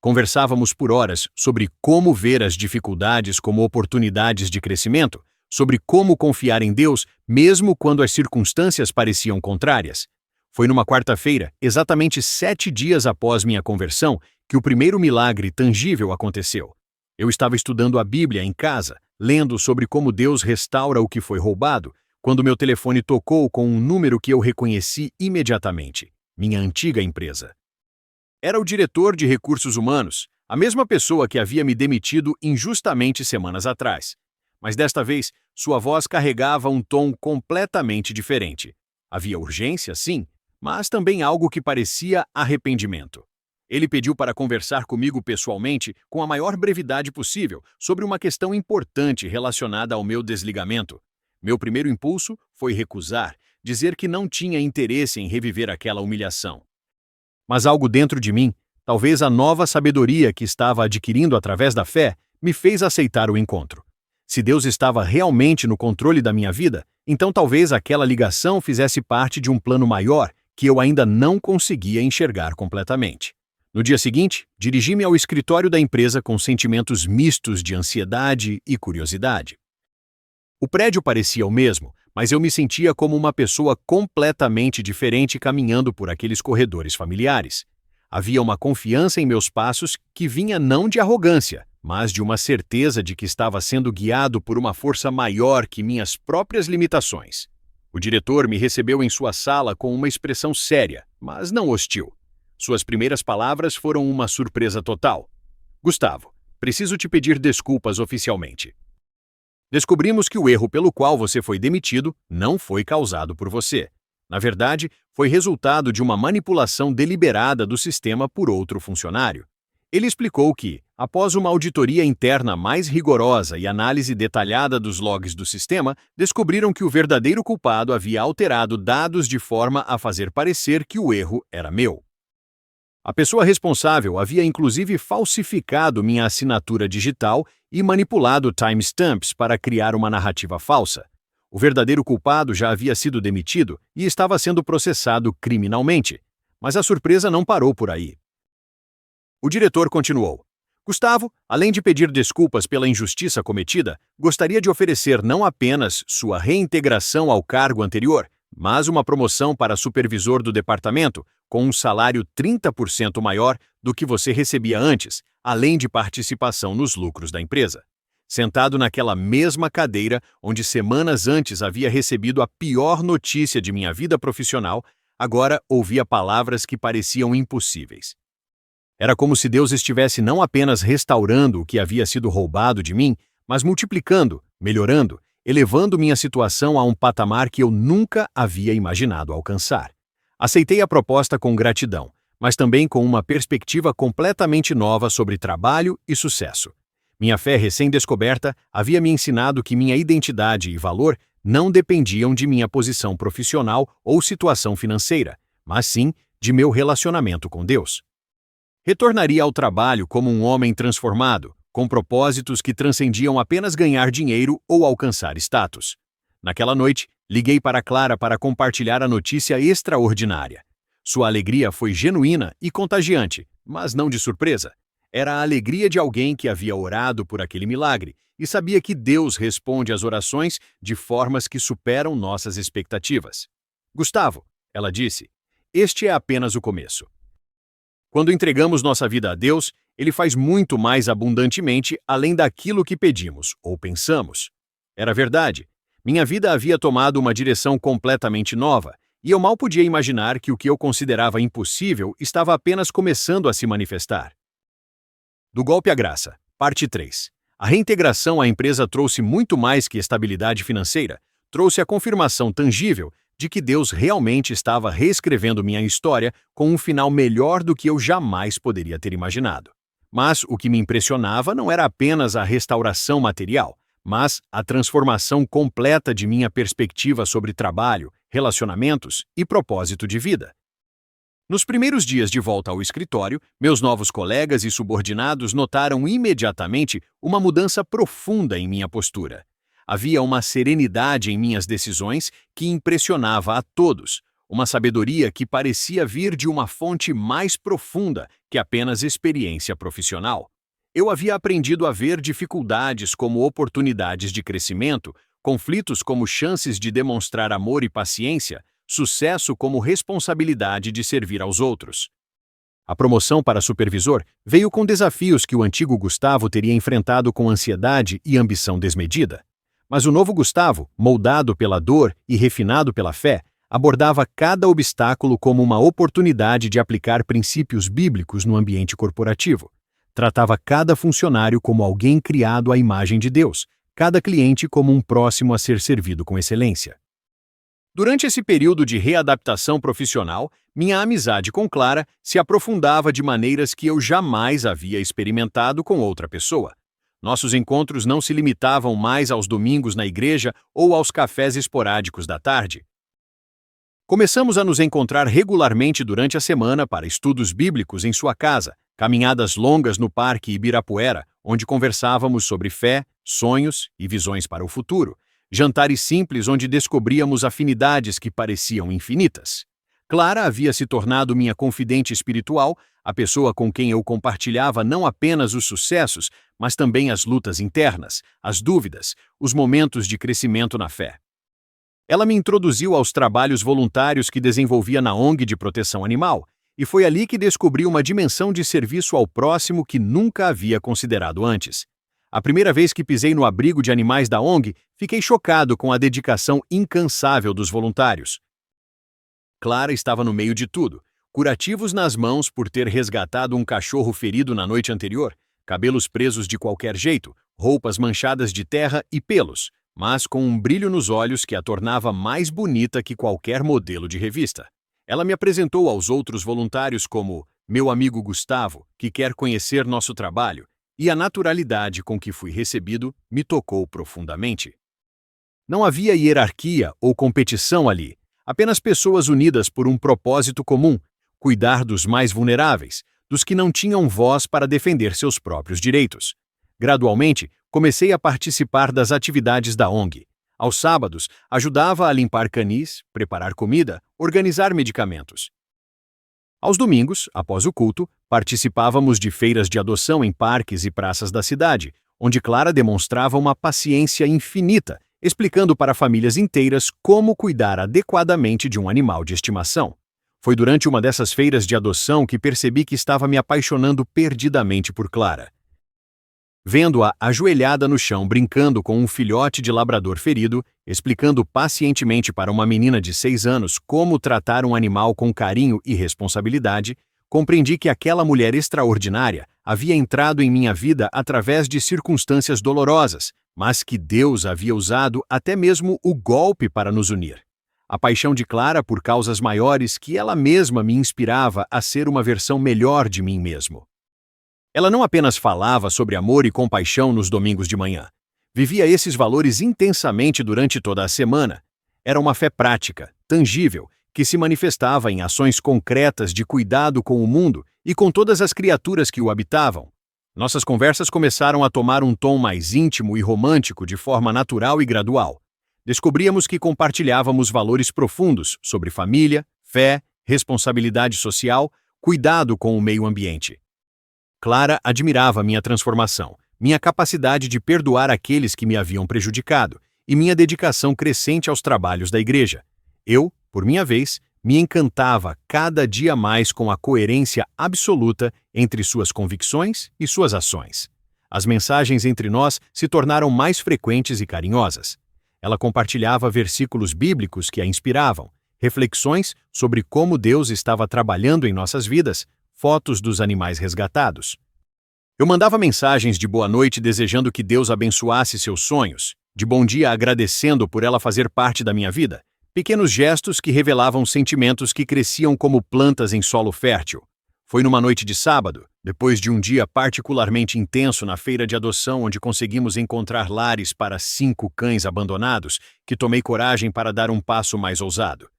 Conversávamos por horas sobre como ver as dificuldades como oportunidades de crescimento, sobre como confiar em Deus mesmo quando as circunstâncias pareciam contrárias. Foi numa quarta-feira, exatamente 7 dias após minha conversão, que o primeiro milagre tangível aconteceu. Eu estava estudando a Bíblia em casa, lendo sobre como Deus restaura o que foi roubado, quando meu telefone tocou com um número que eu reconheci imediatamente: minha antiga empresa. Era o diretor de recursos humanos, a mesma pessoa que havia me demitido injustamente semanas atrás. Mas desta vez, sua voz carregava um tom completamente diferente. Havia urgência, sim, mas também algo que parecia arrependimento. Ele pediu para conversar comigo pessoalmente com a maior brevidade possível sobre uma questão importante relacionada ao meu desligamento. Meu primeiro impulso foi recusar, dizer que não tinha interesse em reviver aquela humilhação. Mas algo dentro de mim, talvez a nova sabedoria que estava adquirindo através da fé, me fez aceitar o encontro. Se Deus estava realmente no controle da minha vida, então talvez aquela ligação fizesse parte de um plano maior que eu ainda não conseguia enxergar completamente. No dia seguinte, dirigi-me ao escritório da empresa com sentimentos mistos de ansiedade e curiosidade. O prédio parecia o mesmo, mas eu me sentia como uma pessoa completamente diferente caminhando por aqueles corredores familiares. Havia uma confiança em meus passos que vinha não de arrogância, mas de uma certeza de que estava sendo guiado por uma força maior que minhas próprias limitações. O diretor me recebeu em sua sala com uma expressão séria, mas não hostil. Suas primeiras palavras foram uma surpresa total. "Gustavo, preciso te pedir desculpas oficialmente." Descobrimos que o erro pelo qual você foi demitido não foi causado por você. Na verdade, foi resultado de uma manipulação deliberada do sistema por outro funcionário. Ele explicou que, após uma auditoria interna mais rigorosa e análise detalhada dos logs do sistema, descobriram que o verdadeiro culpado havia alterado dados de forma a fazer parecer que o erro era meu. A pessoa responsável havia inclusive falsificado minha assinatura digital e manipulado timestamps para criar uma narrativa falsa. O verdadeiro culpado já havia sido demitido e estava sendo processado criminalmente. Mas a surpresa não parou por aí. O diretor continuou: Gustavo, além de pedir desculpas pela injustiça cometida, gostaria de oferecer não apenas sua reintegração ao cargo anterior, mas uma promoção para supervisor do departamento, com um salário 30% maior do que você recebia antes, além de participação nos lucros da empresa. Sentado naquela mesma cadeira onde semanas antes havia recebido a pior notícia de minha vida profissional, agora ouvia palavras que pareciam impossíveis. Era como se Deus estivesse não apenas restaurando o que havia sido roubado de mim, mas multiplicando, melhorando, elevando minha situação a um patamar que eu nunca havia imaginado alcançar. Aceitei a proposta com gratidão, mas também com uma perspectiva completamente nova sobre trabalho e sucesso. Minha fé recém-descoberta havia me ensinado que minha identidade e valor não dependiam de minha posição profissional ou situação financeira, mas sim de meu relacionamento com Deus. Retornaria ao trabalho como um homem transformado, com propósitos que transcendiam apenas ganhar dinheiro ou alcançar status. Naquela noite, liguei para Clara para compartilhar a notícia extraordinária. Sua alegria foi genuína e contagiante, mas não de surpresa. Era a alegria de alguém que havia orado por aquele milagre e sabia que Deus responde às orações de formas que superam nossas expectativas. Gustavo, ela disse, este é apenas o começo. Quando entregamos nossa vida a Deus, Ele faz muito mais abundantemente além daquilo que pedimos ou pensamos. Era verdade. Minha vida havia tomado uma direção completamente nova, e eu mal podia imaginar que o que eu considerava impossível estava apenas começando a se manifestar. Do golpe à graça, parte 3. A reintegração à empresa trouxe muito mais que estabilidade financeira, trouxe a confirmação tangível de que Deus realmente estava reescrevendo minha história com um final melhor do que eu jamais poderia ter imaginado. Mas o que me impressionava não era apenas a restauração material, mas a transformação completa de minha perspectiva sobre trabalho, relacionamentos e propósito de vida. Nos primeiros dias de volta ao escritório, meus novos colegas e subordinados notaram imediatamente uma mudança profunda em minha postura. Havia uma serenidade em minhas decisões que impressionava a todos, uma sabedoria que parecia vir de uma fonte mais profunda que apenas experiência profissional. Eu havia aprendido a ver dificuldades como oportunidades de crescimento, conflitos como chances de demonstrar amor e paciência, sucesso como responsabilidade de servir aos outros. A promoção para supervisor veio com desafios que o antigo Gustavo teria enfrentado com ansiedade e ambição desmedida. Mas o novo Gustavo, moldado pela dor e refinado pela fé, abordava cada obstáculo como uma oportunidade de aplicar princípios bíblicos no ambiente corporativo. Tratava cada funcionário como alguém criado à imagem de Deus, cada cliente como um próximo a ser servido com excelência. Durante esse período de readaptação profissional, minha amizade com Clara se aprofundava de maneiras que eu jamais havia experimentado com outra pessoa. Nossos encontros não se limitavam mais aos domingos na igreja ou aos cafés esporádicos da tarde. Começamos a nos encontrar regularmente durante a semana para estudos bíblicos em sua casa, caminhadas longas no Parque Ibirapuera, onde conversávamos sobre fé, sonhos e visões para o futuro, jantares simples onde descobríamos afinidades que pareciam infinitas. Clara havia se tornado minha confidente espiritual, a pessoa com quem eu compartilhava não apenas os sucessos, mas também as lutas internas, as dúvidas, os momentos de crescimento na fé. Ela me introduziu aos trabalhos voluntários que desenvolvia na ONG de proteção animal, e foi ali que descobri uma dimensão de serviço ao próximo que nunca havia considerado antes. A primeira vez que pisei no abrigo de animais da ONG, fiquei chocado com a dedicação incansável dos voluntários. Clara estava no meio de tudo, curativos nas mãos por ter resgatado um cachorro ferido na noite anterior, cabelos presos de qualquer jeito, roupas manchadas de terra e pelos, mas com um brilho nos olhos que a tornava mais bonita que qualquer modelo de revista. Ela me apresentou aos outros voluntários como meu amigo Gustavo, que quer conhecer nosso trabalho, e a naturalidade com que fui recebido me tocou profundamente. Não havia hierarquia ou competição ali, apenas pessoas unidas por um propósito comum: cuidar dos mais vulneráveis, dos que não tinham voz para defender seus próprios direitos. Gradualmente, comecei a participar das atividades da ONG. Aos sábados, ajudava a limpar canis, preparar comida, organizar medicamentos. Aos domingos, após o culto, participávamos de feiras de adoção em parques e praças da cidade, onde Clara demonstrava uma paciência infinita, explicando para famílias inteiras como cuidar adequadamente de um animal de estimação. Foi durante uma dessas feiras de adoção que percebi que estava me apaixonando perdidamente por Clara. Vendo-a ajoelhada no chão brincando com um filhote de labrador ferido, explicando pacientemente para uma menina de 6 anos como tratar um animal com carinho e responsabilidade, compreendi que aquela mulher extraordinária havia entrado em minha vida através de circunstâncias dolorosas, mas que Deus havia usado até mesmo o golpe para nos unir. A paixão de Clara por causas maiores que ela mesma me inspirava a ser uma versão melhor de mim mesmo. Ela não apenas falava sobre amor e compaixão nos domingos de manhã. Vivia esses valores intensamente durante toda a semana. Era uma fé prática, tangível, que se manifestava em ações concretas de cuidado com o mundo e com todas as criaturas que o habitavam. Nossas conversas começaram a tomar um tom mais íntimo e romântico de forma natural e gradual. Descobríamos que compartilhávamos valores profundos sobre família, fé, responsabilidade social, cuidado com o meio ambiente. Clara admirava minha transformação, minha capacidade de perdoar aqueles que me haviam prejudicado e minha dedicação crescente aos trabalhos da igreja. Eu, por minha vez, me encantava cada dia mais com a coerência absoluta entre suas convicções e suas ações. As mensagens entre nós se tornaram mais frequentes e carinhosas. Ela compartilhava versículos bíblicos que a inspiravam, reflexões sobre como Deus estava trabalhando em nossas vidas, fotos dos animais resgatados. Eu mandava mensagens de boa noite desejando que Deus abençoasse seus sonhos, de bom dia agradecendo por ela fazer parte da minha vida, pequenos gestos que revelavam sentimentos que cresciam como plantas em solo fértil. Foi numa noite de sábado, depois de um dia particularmente intenso na feira de adoção onde conseguimos encontrar lares para 5 cães abandonados, que tomei coragem para dar um passo mais ousado.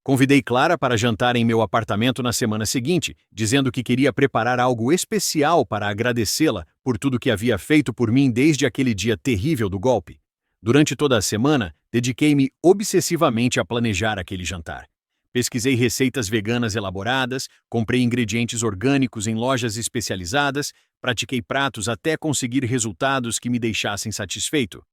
Convidei Clara para jantar em meu apartamento na semana seguinte, dizendo que queria preparar algo especial para agradecê-la por tudo que havia feito por mim desde aquele dia terrível do golpe. Durante toda a semana, dediquei-me obsessivamente a planejar aquele jantar. Pesquisei receitas veganas elaboradas, comprei ingredientes orgânicos em lojas especializadas, pratiquei pratos até conseguir resultados que me deixassem satisfeito.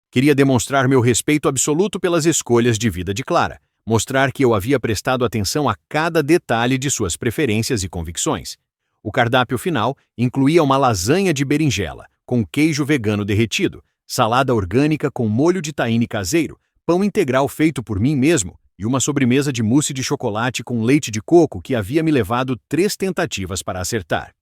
Queria demonstrar meu respeito absoluto pelas escolhas de vida de Clara, mostrar que eu havia prestado atenção a cada detalhe de suas preferências e convicções. O cardápio final incluía uma lasanha de berinjela, com queijo vegano derretido, salada orgânica com molho de tahine caseiro, pão integral feito por mim mesmo e uma sobremesa de mousse de chocolate com leite de coco que havia me levado 3 tentativas para acertar.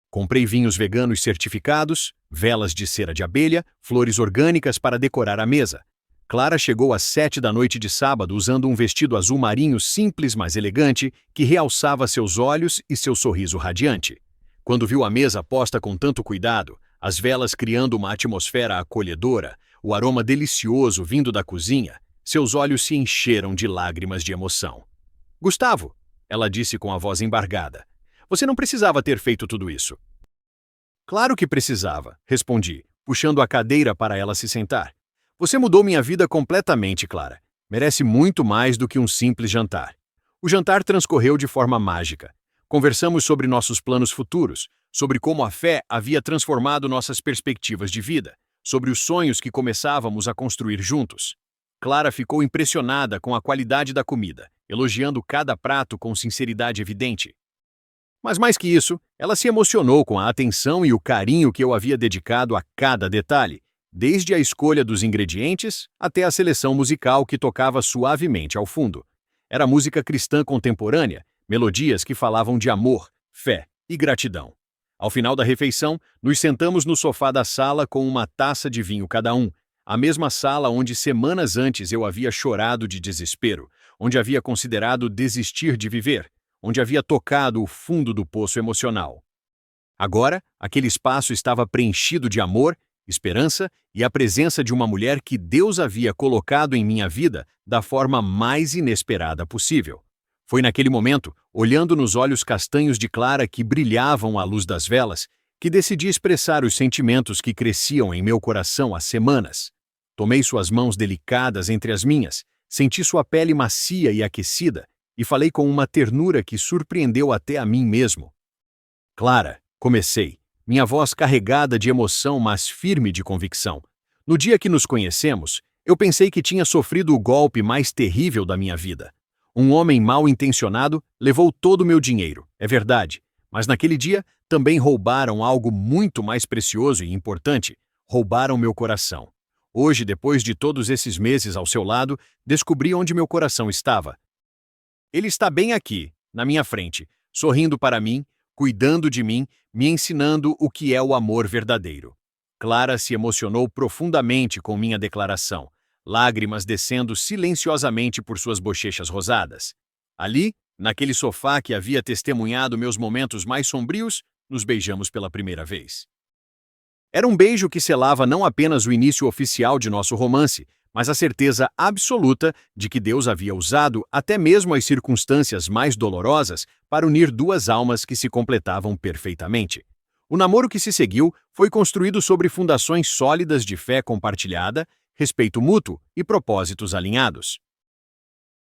Comprei vinhos veganos certificados, velas de cera de abelha, flores orgânicas para decorar a mesa. Clara chegou às 7 da noite de sábado usando um vestido azul marinho simples mas elegante que realçava seus olhos e seu sorriso radiante. Quando viu a mesa posta com tanto cuidado, as velas criando uma atmosfera acolhedora, o aroma delicioso vindo da cozinha, seus olhos se encheram de lágrimas de emoção. "Gustavo", ela disse com a voz embargada, "você não precisava ter feito tudo isso." "Claro que precisava", respondi, puxando a cadeira para ela se sentar. "Você mudou minha vida completamente, Clara. Merece muito mais do que um simples jantar." O jantar transcorreu de forma mágica. Conversamos sobre nossos planos futuros, sobre como a fé havia transformado nossas perspectivas de vida, sobre os sonhos que começávamos a construir juntos. Clara ficou impressionada com a qualidade da comida, elogiando cada prato com sinceridade evidente. Mas mais que isso, ela se emocionou com a atenção e o carinho que eu havia dedicado a cada detalhe, desde a escolha dos ingredientes até a seleção musical que tocava suavemente ao fundo. Era música cristã contemporânea, melodias que falavam de amor, fé e gratidão. Ao final da refeição, nos sentamos no sofá da sala com uma taça de vinho cada um, a mesma sala onde semanas antes eu havia chorado de desespero, onde havia considerado desistir de viver, onde havia tocado o fundo do poço emocional. Agora, aquele espaço estava preenchido de amor, esperança e a presença de uma mulher que Deus havia colocado em minha vida da forma mais inesperada possível. Foi naquele momento, olhando nos olhos castanhos de Clara que brilhavam à luz das velas, que decidi expressar os sentimentos que cresciam em meu coração há semanas. Tomei suas mãos delicadas entre as minhas, senti sua pele macia e aquecida, e falei com uma ternura que surpreendeu até a mim mesmo. Clara, comecei, minha voz carregada de emoção, mas firme de convicção. No dia que nos conhecemos, eu pensei que tinha sofrido o golpe mais terrível da minha vida. Um homem mal intencionado levou todo o meu dinheiro, é verdade, mas naquele dia também roubaram algo muito mais precioso e importante, roubaram meu coração. Hoje, depois de todos esses meses ao seu lado, descobri onde meu coração estava. Ele está bem aqui, na minha frente, sorrindo para mim, cuidando de mim, me ensinando o que é o amor verdadeiro. Clara se emocionou profundamente com minha declaração, lágrimas descendo silenciosamente por suas bochechas rosadas. Ali, naquele sofá que havia testemunhado meus momentos mais sombrios, nos beijamos pela primeira vez. Era um beijo que selava não apenas o início oficial de nosso romance, mas a certeza absoluta de que Deus havia usado até mesmo as circunstâncias mais dolorosas para unir duas almas que se completavam perfeitamente. O namoro que se seguiu foi construído sobre fundações sólidas de fé compartilhada, respeito mútuo e propósitos alinhados.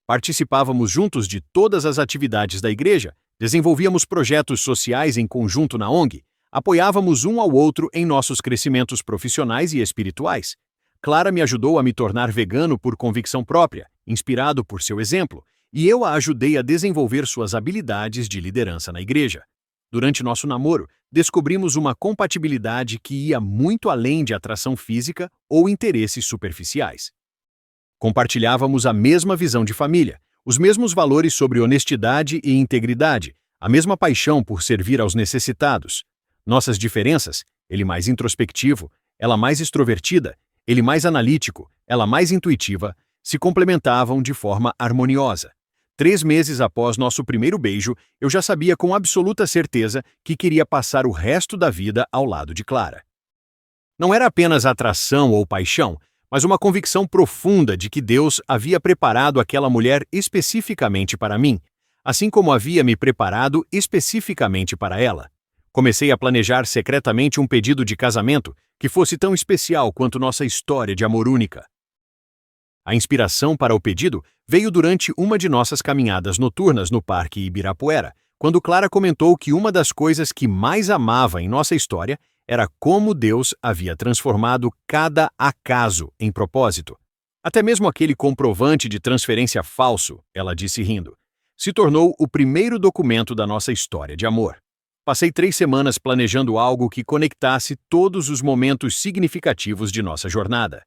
Participávamos juntos de todas as atividades da igreja, desenvolvíamos projetos sociais em conjunto na ONG, apoiávamos um ao outro em nossos crescimentos profissionais e espirituais. Clara me ajudou a me tornar vegano por convicção própria, inspirado por seu exemplo, e eu a ajudei a desenvolver suas habilidades de liderança na igreja. Durante nosso namoro, descobrimos uma compatibilidade que ia muito além de atração física ou interesses superficiais. Compartilhávamos a mesma visão de família, os mesmos valores sobre honestidade e integridade, a mesma paixão por servir aos necessitados. Nossas diferenças, ele mais introspectivo, ela mais extrovertida, ele mais analítico, ela mais intuitiva, se complementavam de forma harmoniosa. 3 meses após nosso primeiro beijo, eu já sabia com absoluta certeza que queria passar o resto da vida ao lado de Clara. Não era apenas atração ou paixão, mas uma convicção profunda de que Deus havia preparado aquela mulher especificamente para mim, assim como havia me preparado especificamente para ela. Comecei a planejar secretamente um pedido de casamento que fosse tão especial quanto nossa história de amor única. A inspiração para o pedido veio durante uma de nossas caminhadas noturnas no Parque Ibirapuera, quando Clara comentou que uma das coisas que mais amava em nossa história era como Deus havia transformado cada acaso em propósito. Até mesmo aquele comprovante de transferência falso, ela disse rindo, se tornou o primeiro documento da nossa história de amor. Passei 3 semanas planejando algo que conectasse todos os momentos significativos de nossa jornada.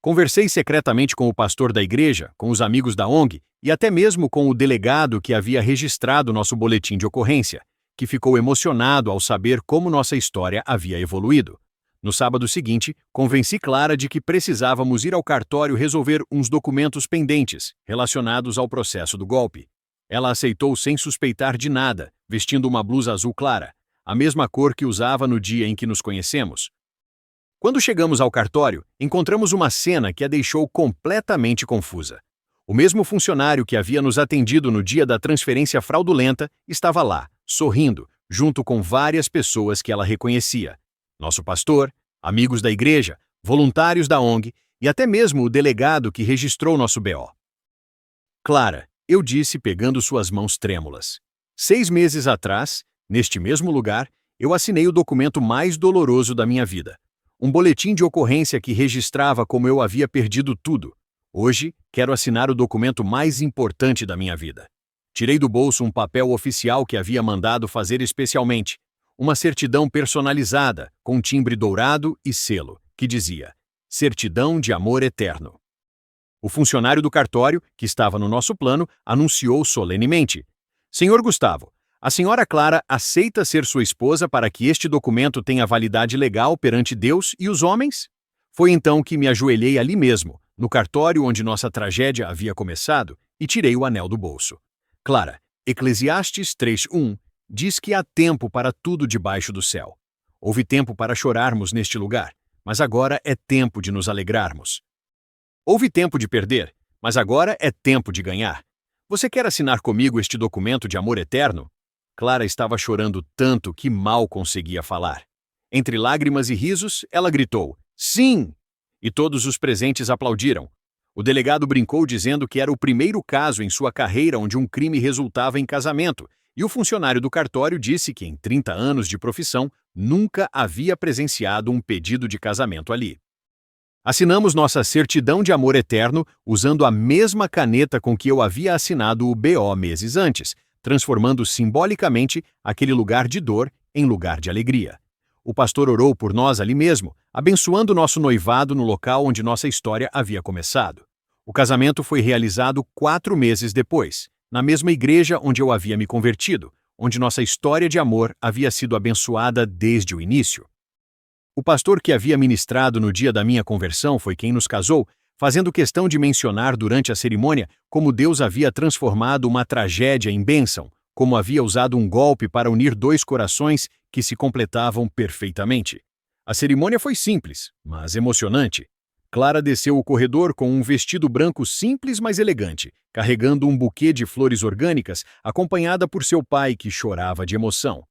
Conversei secretamente com o pastor da igreja, com os amigos da ONG e até mesmo com o delegado que havia registrado nosso boletim de ocorrência, que ficou emocionado ao saber como nossa história havia evoluído. No sábado seguinte, convenci Clara de que precisávamos ir ao cartório resolver uns documentos pendentes relacionados ao processo do golpe. Ela aceitou sem suspeitar de nada, vestindo uma blusa azul clara, a mesma cor que usava no dia em que nos conhecemos. Quando chegamos ao cartório, encontramos uma cena que a deixou completamente confusa. O mesmo funcionário que havia nos atendido no dia da transferência fraudulenta estava lá, sorrindo, junto com várias pessoas que ela reconhecia. Nosso pastor, amigos da igreja, voluntários da ONG e até mesmo o delegado que registrou nosso BO. Clara, eu disse pegando suas mãos trêmulas. 6 meses atrás, neste mesmo lugar, eu assinei o documento mais doloroso da minha vida. Um boletim de ocorrência que registrava como eu havia perdido tudo. Hoje, quero assinar o documento mais importante da minha vida. Tirei do bolso um papel oficial que havia mandado fazer especialmente, uma certidão personalizada, com timbre dourado e selo, que dizia: Certidão de Amor Eterno. O funcionário do cartório, que estava no nosso plano, anunciou solenemente: Senhor Gustavo, A senhora Clara aceita ser sua esposa para que este documento tenha validade legal perante Deus e os homens? Foi então que me ajoelhei ali mesmo, no cartório onde nossa tragédia havia começado, e tirei o anel do bolso. Clara, Eclesiastes 3:1 diz que há tempo para tudo debaixo do céu. Houve tempo para chorarmos neste lugar, mas agora é tempo de nos alegrarmos. Houve tempo de perder, mas agora é tempo de ganhar. Você quer assinar comigo este documento de amor eterno? Clara estava chorando tanto que mal conseguia falar. Entre lágrimas e risos, ela gritou: "Sim!" E todos os presentes aplaudiram. O delegado brincou dizendo que era o primeiro caso em sua carreira onde um crime resultava em casamento, e o funcionário do cartório disse que em 30 anos de profissão nunca havia presenciado um pedido de casamento ali. Assinamos nossa certidão de amor eterno usando a mesma caneta com que eu havia assinado o BO meses antes, transformando simbolicamente aquele lugar de dor em lugar de alegria. O pastor orou por nós ali mesmo, abençoando nosso noivado no local onde nossa história havia começado. O casamento foi realizado 4 meses depois, na mesma igreja onde eu havia me convertido, onde nossa história de amor havia sido abençoada desde o início. O pastor que havia ministrado no dia da minha conversão foi quem nos casou, fazendo questão de mencionar durante a cerimônia como Deus havia transformado uma tragédia em bênção, como havia usado um golpe para unir dois corações que se completavam perfeitamente. A cerimônia foi simples, mas emocionante. Clara desceu o corredor com um vestido branco simples, mas elegante, carregando um buquê de flores orgânicas, acompanhada por seu pai, que chorava de emoção.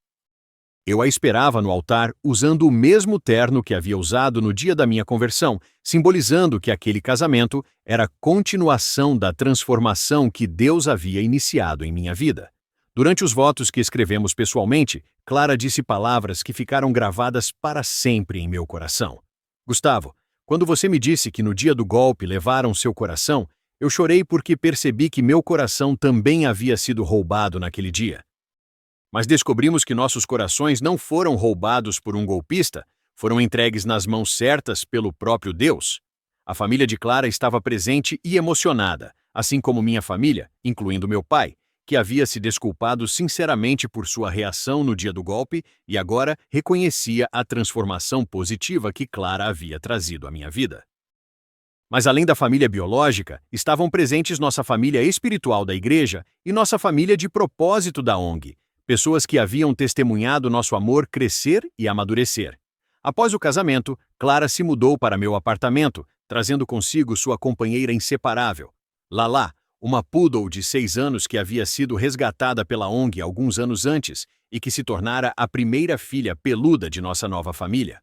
Eu a esperava no altar usando o mesmo terno que havia usado no dia da minha conversão, simbolizando que aquele casamento era a continuação da transformação que Deus havia iniciado em minha vida. Durante os votos que escrevemos pessoalmente, Clara disse palavras que ficaram gravadas para sempre em meu coração. Gustavo, quando você me disse que no dia do golpe levaram seu coração, eu chorei porque percebi que meu coração também havia sido roubado naquele dia. Mas descobrimos que nossos corações não foram roubados por um golpista, foram entregues nas mãos certas pelo próprio Deus. A família de Clara estava presente e emocionada, assim como minha família, incluindo meu pai, que havia se desculpado sinceramente por sua reação no dia do golpe e agora reconhecia a transformação positiva que Clara havia trazido à minha vida. Mas além da família biológica, estavam presentes nossa família espiritual da igreja e nossa família de propósito da ONG, pessoas que haviam testemunhado nosso amor crescer e amadurecer. Após o casamento, Clara se mudou para meu apartamento, trazendo consigo sua companheira inseparável, Lala, uma poodle de 6 anos que havia sido resgatada pela ONG alguns anos antes e que se tornara a primeira filha peluda de nossa nova família.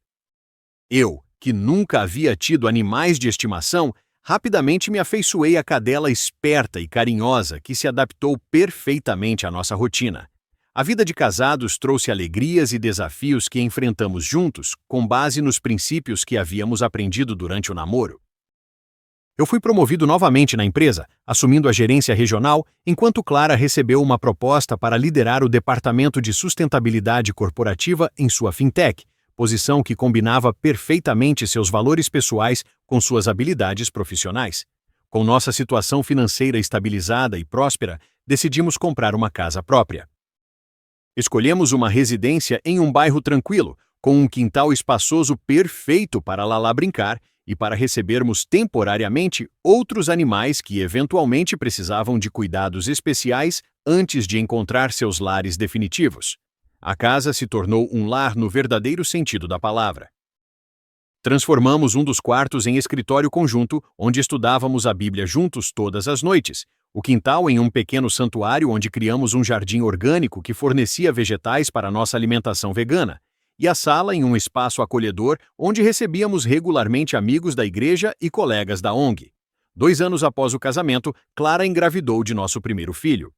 Eu, que nunca havia tido animais de estimação, rapidamente me afeiçoei à cadela esperta e carinhosa que se adaptou perfeitamente à nossa rotina. A vida de casados trouxe alegrias e desafios que enfrentamos juntos, com base nos princípios que havíamos aprendido durante o namoro. Eu fui promovido novamente na empresa, assumindo a gerência regional, enquanto Clara recebeu uma proposta para liderar o departamento de sustentabilidade corporativa em sua fintech, posição que combinava perfeitamente seus valores pessoais com suas habilidades profissionais. Com nossa situação financeira estabilizada e próspera, decidimos comprar uma casa própria. Escolhemos uma residência em um bairro tranquilo, com um quintal espaçoso perfeito para Lala brincar e para recebermos temporariamente outros animais que eventualmente precisavam de cuidados especiais antes de encontrar seus lares definitivos. A casa se tornou um lar no verdadeiro sentido da palavra. Transformamos um dos quartos em escritório conjunto, onde estudávamos a Bíblia juntos todas as noites, o quintal em um pequeno santuário onde criamos um jardim orgânico que fornecia vegetais para nossa alimentação vegana, e a sala em um espaço acolhedor onde recebíamos regularmente amigos da igreja e colegas da ONG. 2 anos após o casamento, Clara engravidou de nosso primeiro filho.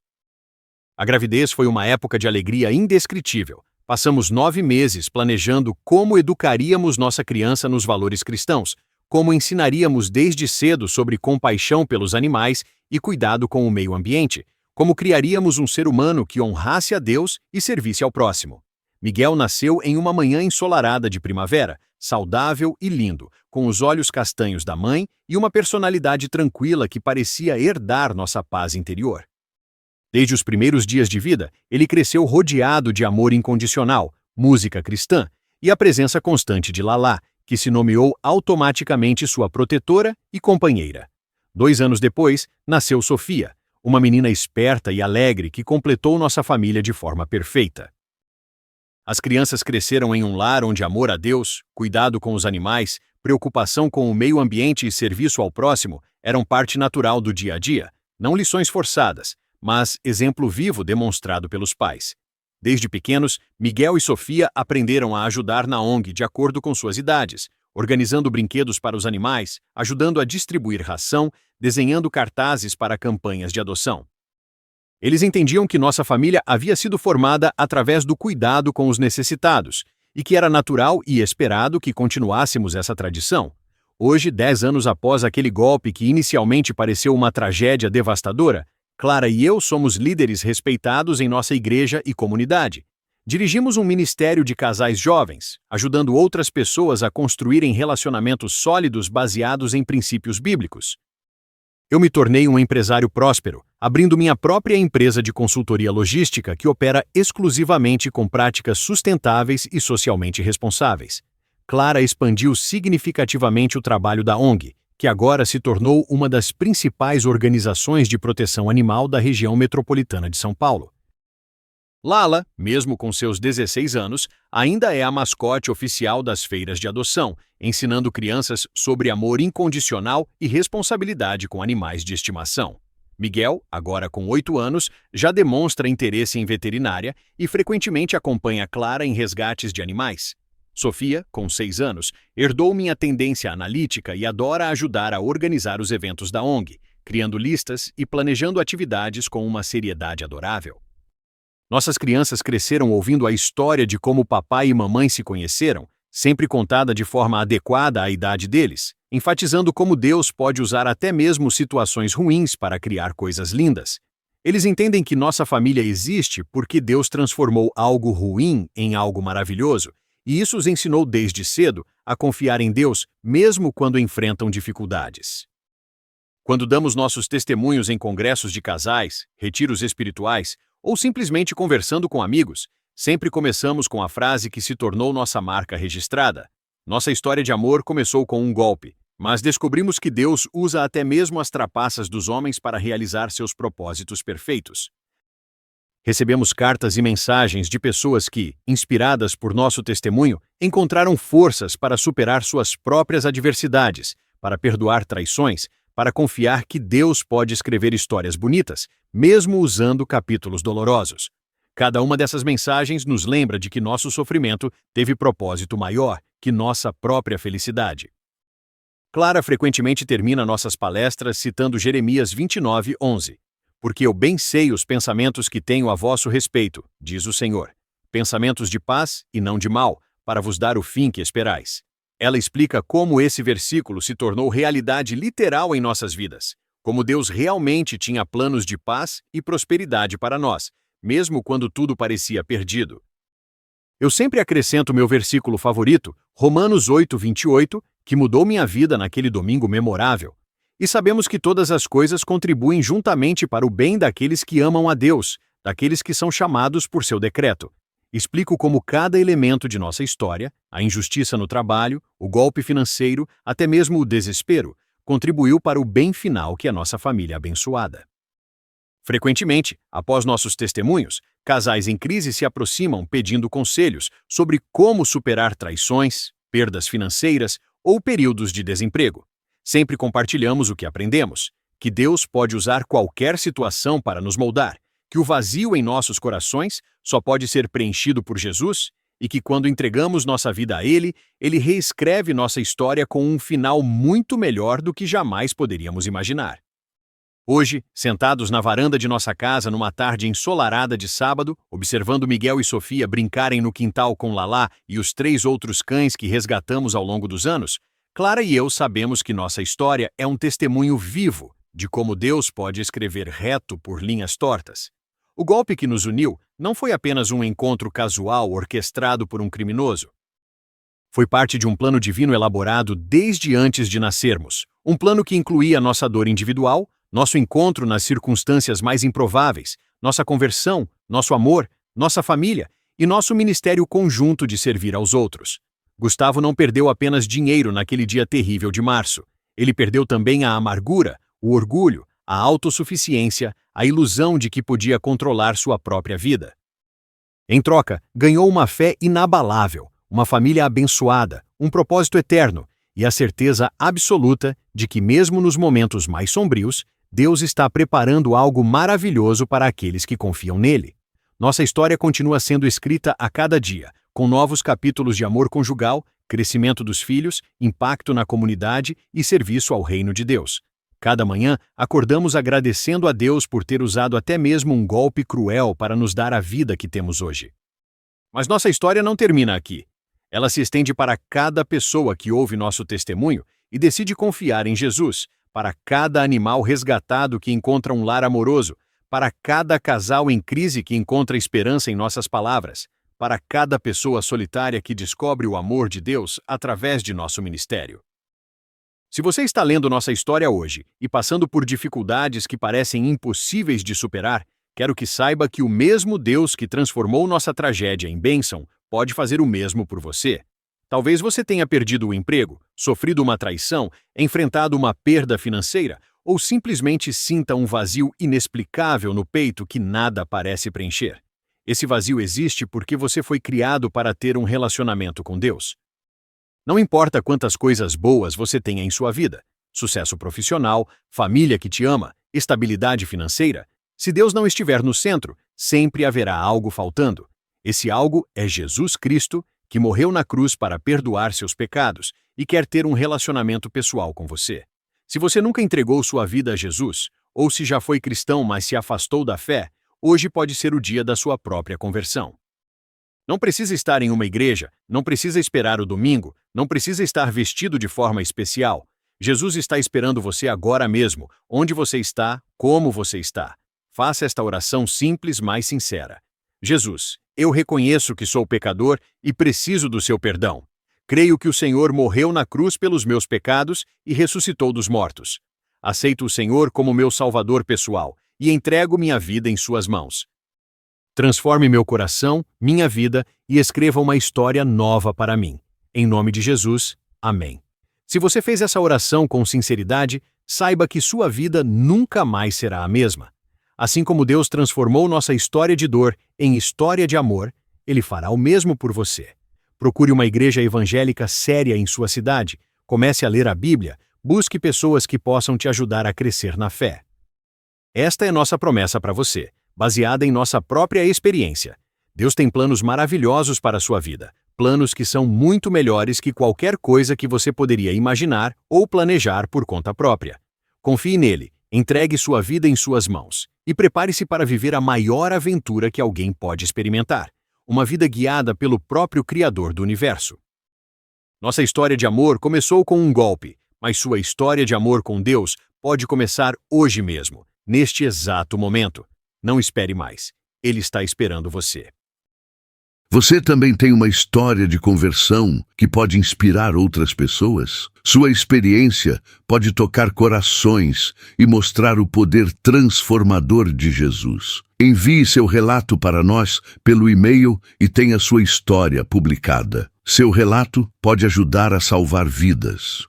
A gravidez foi uma época de alegria indescritível. Passamos 9 meses planejando como educaríamos nossa criança nos valores cristãos, como ensinaríamos desde cedo sobre compaixão pelos animais e cuidado com o meio ambiente, como criaríamos um ser humano que honrasse a Deus e servisse ao próximo. Miguel nasceu em uma manhã ensolarada de primavera, saudável e lindo, com os olhos castanhos da mãe e uma personalidade tranquila que parecia herdar nossa paz interior. Desde os primeiros dias de vida, ele cresceu rodeado de amor incondicional, música cristã e a presença constante de Lala, que se nomeou automaticamente sua protetora e companheira. 2 anos depois, nasceu Sofia, uma menina esperta e alegre que completou nossa família de forma perfeita. As crianças cresceram em um lar onde amor a Deus, cuidado com os animais, preocupação com o meio ambiente e serviço ao próximo eram parte natural do dia a dia, não lições forçadas, mas exemplo vivo demonstrado pelos pais. Desde pequenos, Miguel e Sofia aprenderam a ajudar na ONG de acordo com suas idades, organizando brinquedos para os animais, ajudando a distribuir ração, desenhando cartazes para campanhas de adoção. Eles entendiam que nossa família havia sido formada através do cuidado com os necessitados e que era natural e esperado que continuássemos essa tradição. Hoje, 10 anos após aquele golpe que inicialmente pareceu uma tragédia devastadora, Clara e eu somos líderes respeitados em nossa igreja e comunidade. Dirigimos um ministério de casais jovens, ajudando outras pessoas a construírem relacionamentos sólidos baseados em princípios bíblicos. Eu me tornei um empresário próspero, abrindo minha própria empresa de consultoria logística que opera exclusivamente com práticas sustentáveis e socialmente responsáveis. Clara expandiu significativamente o trabalho da ONG, que agora se tornou uma das principais organizações de proteção animal da região metropolitana de São Paulo. Lala, mesmo com seus 16 anos, ainda é a mascote oficial das feiras de adoção, ensinando crianças sobre amor incondicional e responsabilidade com animais de estimação. Miguel, agora com 8 anos, já demonstra interesse em veterinária e frequentemente acompanha Clara em resgates de animais. Sofia, com 6 anos, herdou minha tendência analítica e adora ajudar a organizar os eventos da ONG, criando listas e planejando atividades com uma seriedade adorável. Nossas crianças cresceram ouvindo a história de como papai e mamãe se conheceram, sempre contada de forma adequada à idade deles, enfatizando como Deus pode usar até mesmo situações ruins para criar coisas lindas. Eles entendem que nossa família existe porque Deus transformou algo ruim em algo maravilhoso, e isso os ensinou desde cedo a confiar em Deus, mesmo quando enfrentam dificuldades. Quando damos nossos testemunhos em congressos de casais, retiros espirituais, ou simplesmente conversando com amigos, sempre começamos com a frase que se tornou nossa marca registrada. Nossa história de amor começou com um golpe, mas descobrimos que Deus usa até mesmo as trapaças dos homens para realizar seus propósitos perfeitos. Recebemos cartas e mensagens de pessoas que, inspiradas por nosso testemunho, encontraram forças para superar suas próprias adversidades, para perdoar traições, para confiar que Deus pode escrever histórias bonitas, mesmo usando capítulos dolorosos. Cada uma dessas mensagens nos lembra de que nosso sofrimento teve propósito maior que nossa própria felicidade. Clara frequentemente termina nossas palestras citando Jeremias 29:11. Porque eu bem sei os pensamentos que tenho a vosso respeito, diz o Senhor, pensamentos de paz e não de mal, para vos dar o fim que esperais. Ela explica como esse versículo se tornou realidade literal em nossas vidas, como Deus realmente tinha planos de paz e prosperidade para nós, mesmo quando tudo parecia perdido. Eu sempre acrescento meu versículo favorito, Romanos 8:28, que mudou minha vida naquele domingo memorável. E sabemos que todas as coisas contribuem juntamente para o bem daqueles que amam a Deus, daqueles que são chamados por seu decreto. Explico como cada elemento de nossa história, a injustiça no trabalho, o golpe financeiro, até mesmo o desespero, contribuiu para o bem final que é nossa família abençoada. Frequentemente, após nossos testemunhos, casais em crise se aproximam pedindo conselhos sobre como superar traições, perdas financeiras ou períodos de desemprego. Sempre compartilhamos o que aprendemos, que Deus pode usar qualquer situação para nos moldar, que o vazio em nossos corações só pode ser preenchido por Jesus e que quando entregamos nossa vida a Ele, Ele reescreve nossa história com um final muito melhor do que jamais poderíamos imaginar. Hoje, sentados na varanda de nossa casa numa tarde ensolarada de sábado, observando Miguel e Sofia brincarem no quintal com Lala e os 3 outros cães que resgatamos ao longo dos anos, Clara e eu sabemos que nossa história é um testemunho vivo de como Deus pode escrever reto por linhas tortas. O golpe que nos uniu não foi apenas um encontro casual orquestrado por um criminoso. Foi parte de um plano divino elaborado desde antes de nascermos, um plano que incluía nossa dor individual, nosso encontro nas circunstâncias mais improváveis, nossa conversão, nosso amor, nossa família e nosso ministério conjunto de servir aos outros. Gustavo não perdeu apenas dinheiro naquele dia terrível de março. Ele perdeu também a amargura, o orgulho, a autossuficiência, a ilusão de que podia controlar sua própria vida. Em troca, ganhou uma fé inabalável, uma família abençoada, um propósito eterno e a certeza absoluta de que, mesmo nos momentos mais sombrios, Deus está preparando algo maravilhoso para aqueles que confiam nele. Nossa história continua sendo escrita a cada dia, com novos capítulos de amor conjugal, crescimento dos filhos, impacto na comunidade e serviço ao reino de Deus. Cada manhã, acordamos agradecendo a Deus por ter usado até mesmo um golpe cruel para nos dar a vida que temos hoje. Mas nossa história não termina aqui. Ela se estende para cada pessoa que ouve nosso testemunho e decide confiar em Jesus, para cada animal resgatado que encontra um lar amoroso, para cada casal em crise que encontra esperança em nossas palavras, para cada pessoa solitária que descobre o amor de Deus através de nosso ministério. Se você está lendo nossa história hoje e passando por dificuldades que parecem impossíveis de superar, quero que saiba que o mesmo Deus que transformou nossa tragédia em bênção pode fazer o mesmo por você. Talvez você tenha perdido o emprego, sofrido uma traição, enfrentado uma perda financeira ou simplesmente sinta um vazio inexplicável no peito que nada parece preencher. Esse vazio existe porque você foi criado para ter um relacionamento com Deus. Não importa quantas coisas boas você tenha em sua vida, sucesso profissional, família que te ama, estabilidade financeira, se Deus não estiver no centro, sempre haverá algo faltando. Esse algo é Jesus Cristo, que morreu na cruz para perdoar seus pecados e quer ter um relacionamento pessoal com você. Se você nunca entregou sua vida a Jesus, ou se já foi cristão mas se afastou da fé, hoje pode ser o dia da sua própria conversão. Não precisa estar em uma igreja, não precisa esperar o domingo, não precisa estar vestido de forma especial. Jesus está esperando você agora mesmo, onde você está, como você está. Faça esta oração simples, mas sincera. Jesus, eu reconheço que sou pecador e preciso do seu perdão. Creio que o Senhor morreu na cruz pelos meus pecados e ressuscitou dos mortos. Aceito o Senhor como meu Salvador pessoal e entrego minha vida em suas mãos. Transforme meu coração, minha vida e escreva uma história nova para mim. Em nome de Jesus, amém. Se você fez essa oração com sinceridade, saiba que sua vida nunca mais será a mesma. Assim como Deus transformou nossa história de dor em história de amor, Ele fará o mesmo por você. Procure uma igreja evangélica séria em sua cidade, comece a ler a Bíblia, busque pessoas que possam te ajudar a crescer na fé. Esta é nossa promessa para você, baseada em nossa própria experiência. Deus tem planos maravilhosos para a sua vida, planos que são muito melhores que qualquer coisa que você poderia imaginar ou planejar por conta própria. Confie nele, entregue sua vida em suas mãos e prepare-se para viver a maior aventura que alguém pode experimentar, uma vida guiada pelo próprio Criador do Universo. Nossa história de amor começou com um golpe, mas sua história de amor com Deus pode começar hoje mesmo, neste exato momento. Não espere mais. Ele está esperando você. Você também tem uma história de conversão que pode inspirar outras pessoas? Sua experiência pode tocar corações e mostrar o poder transformador de Jesus. Envie seu relato para nós pelo e-mail e tenha sua história publicada. Seu relato pode ajudar a salvar vidas.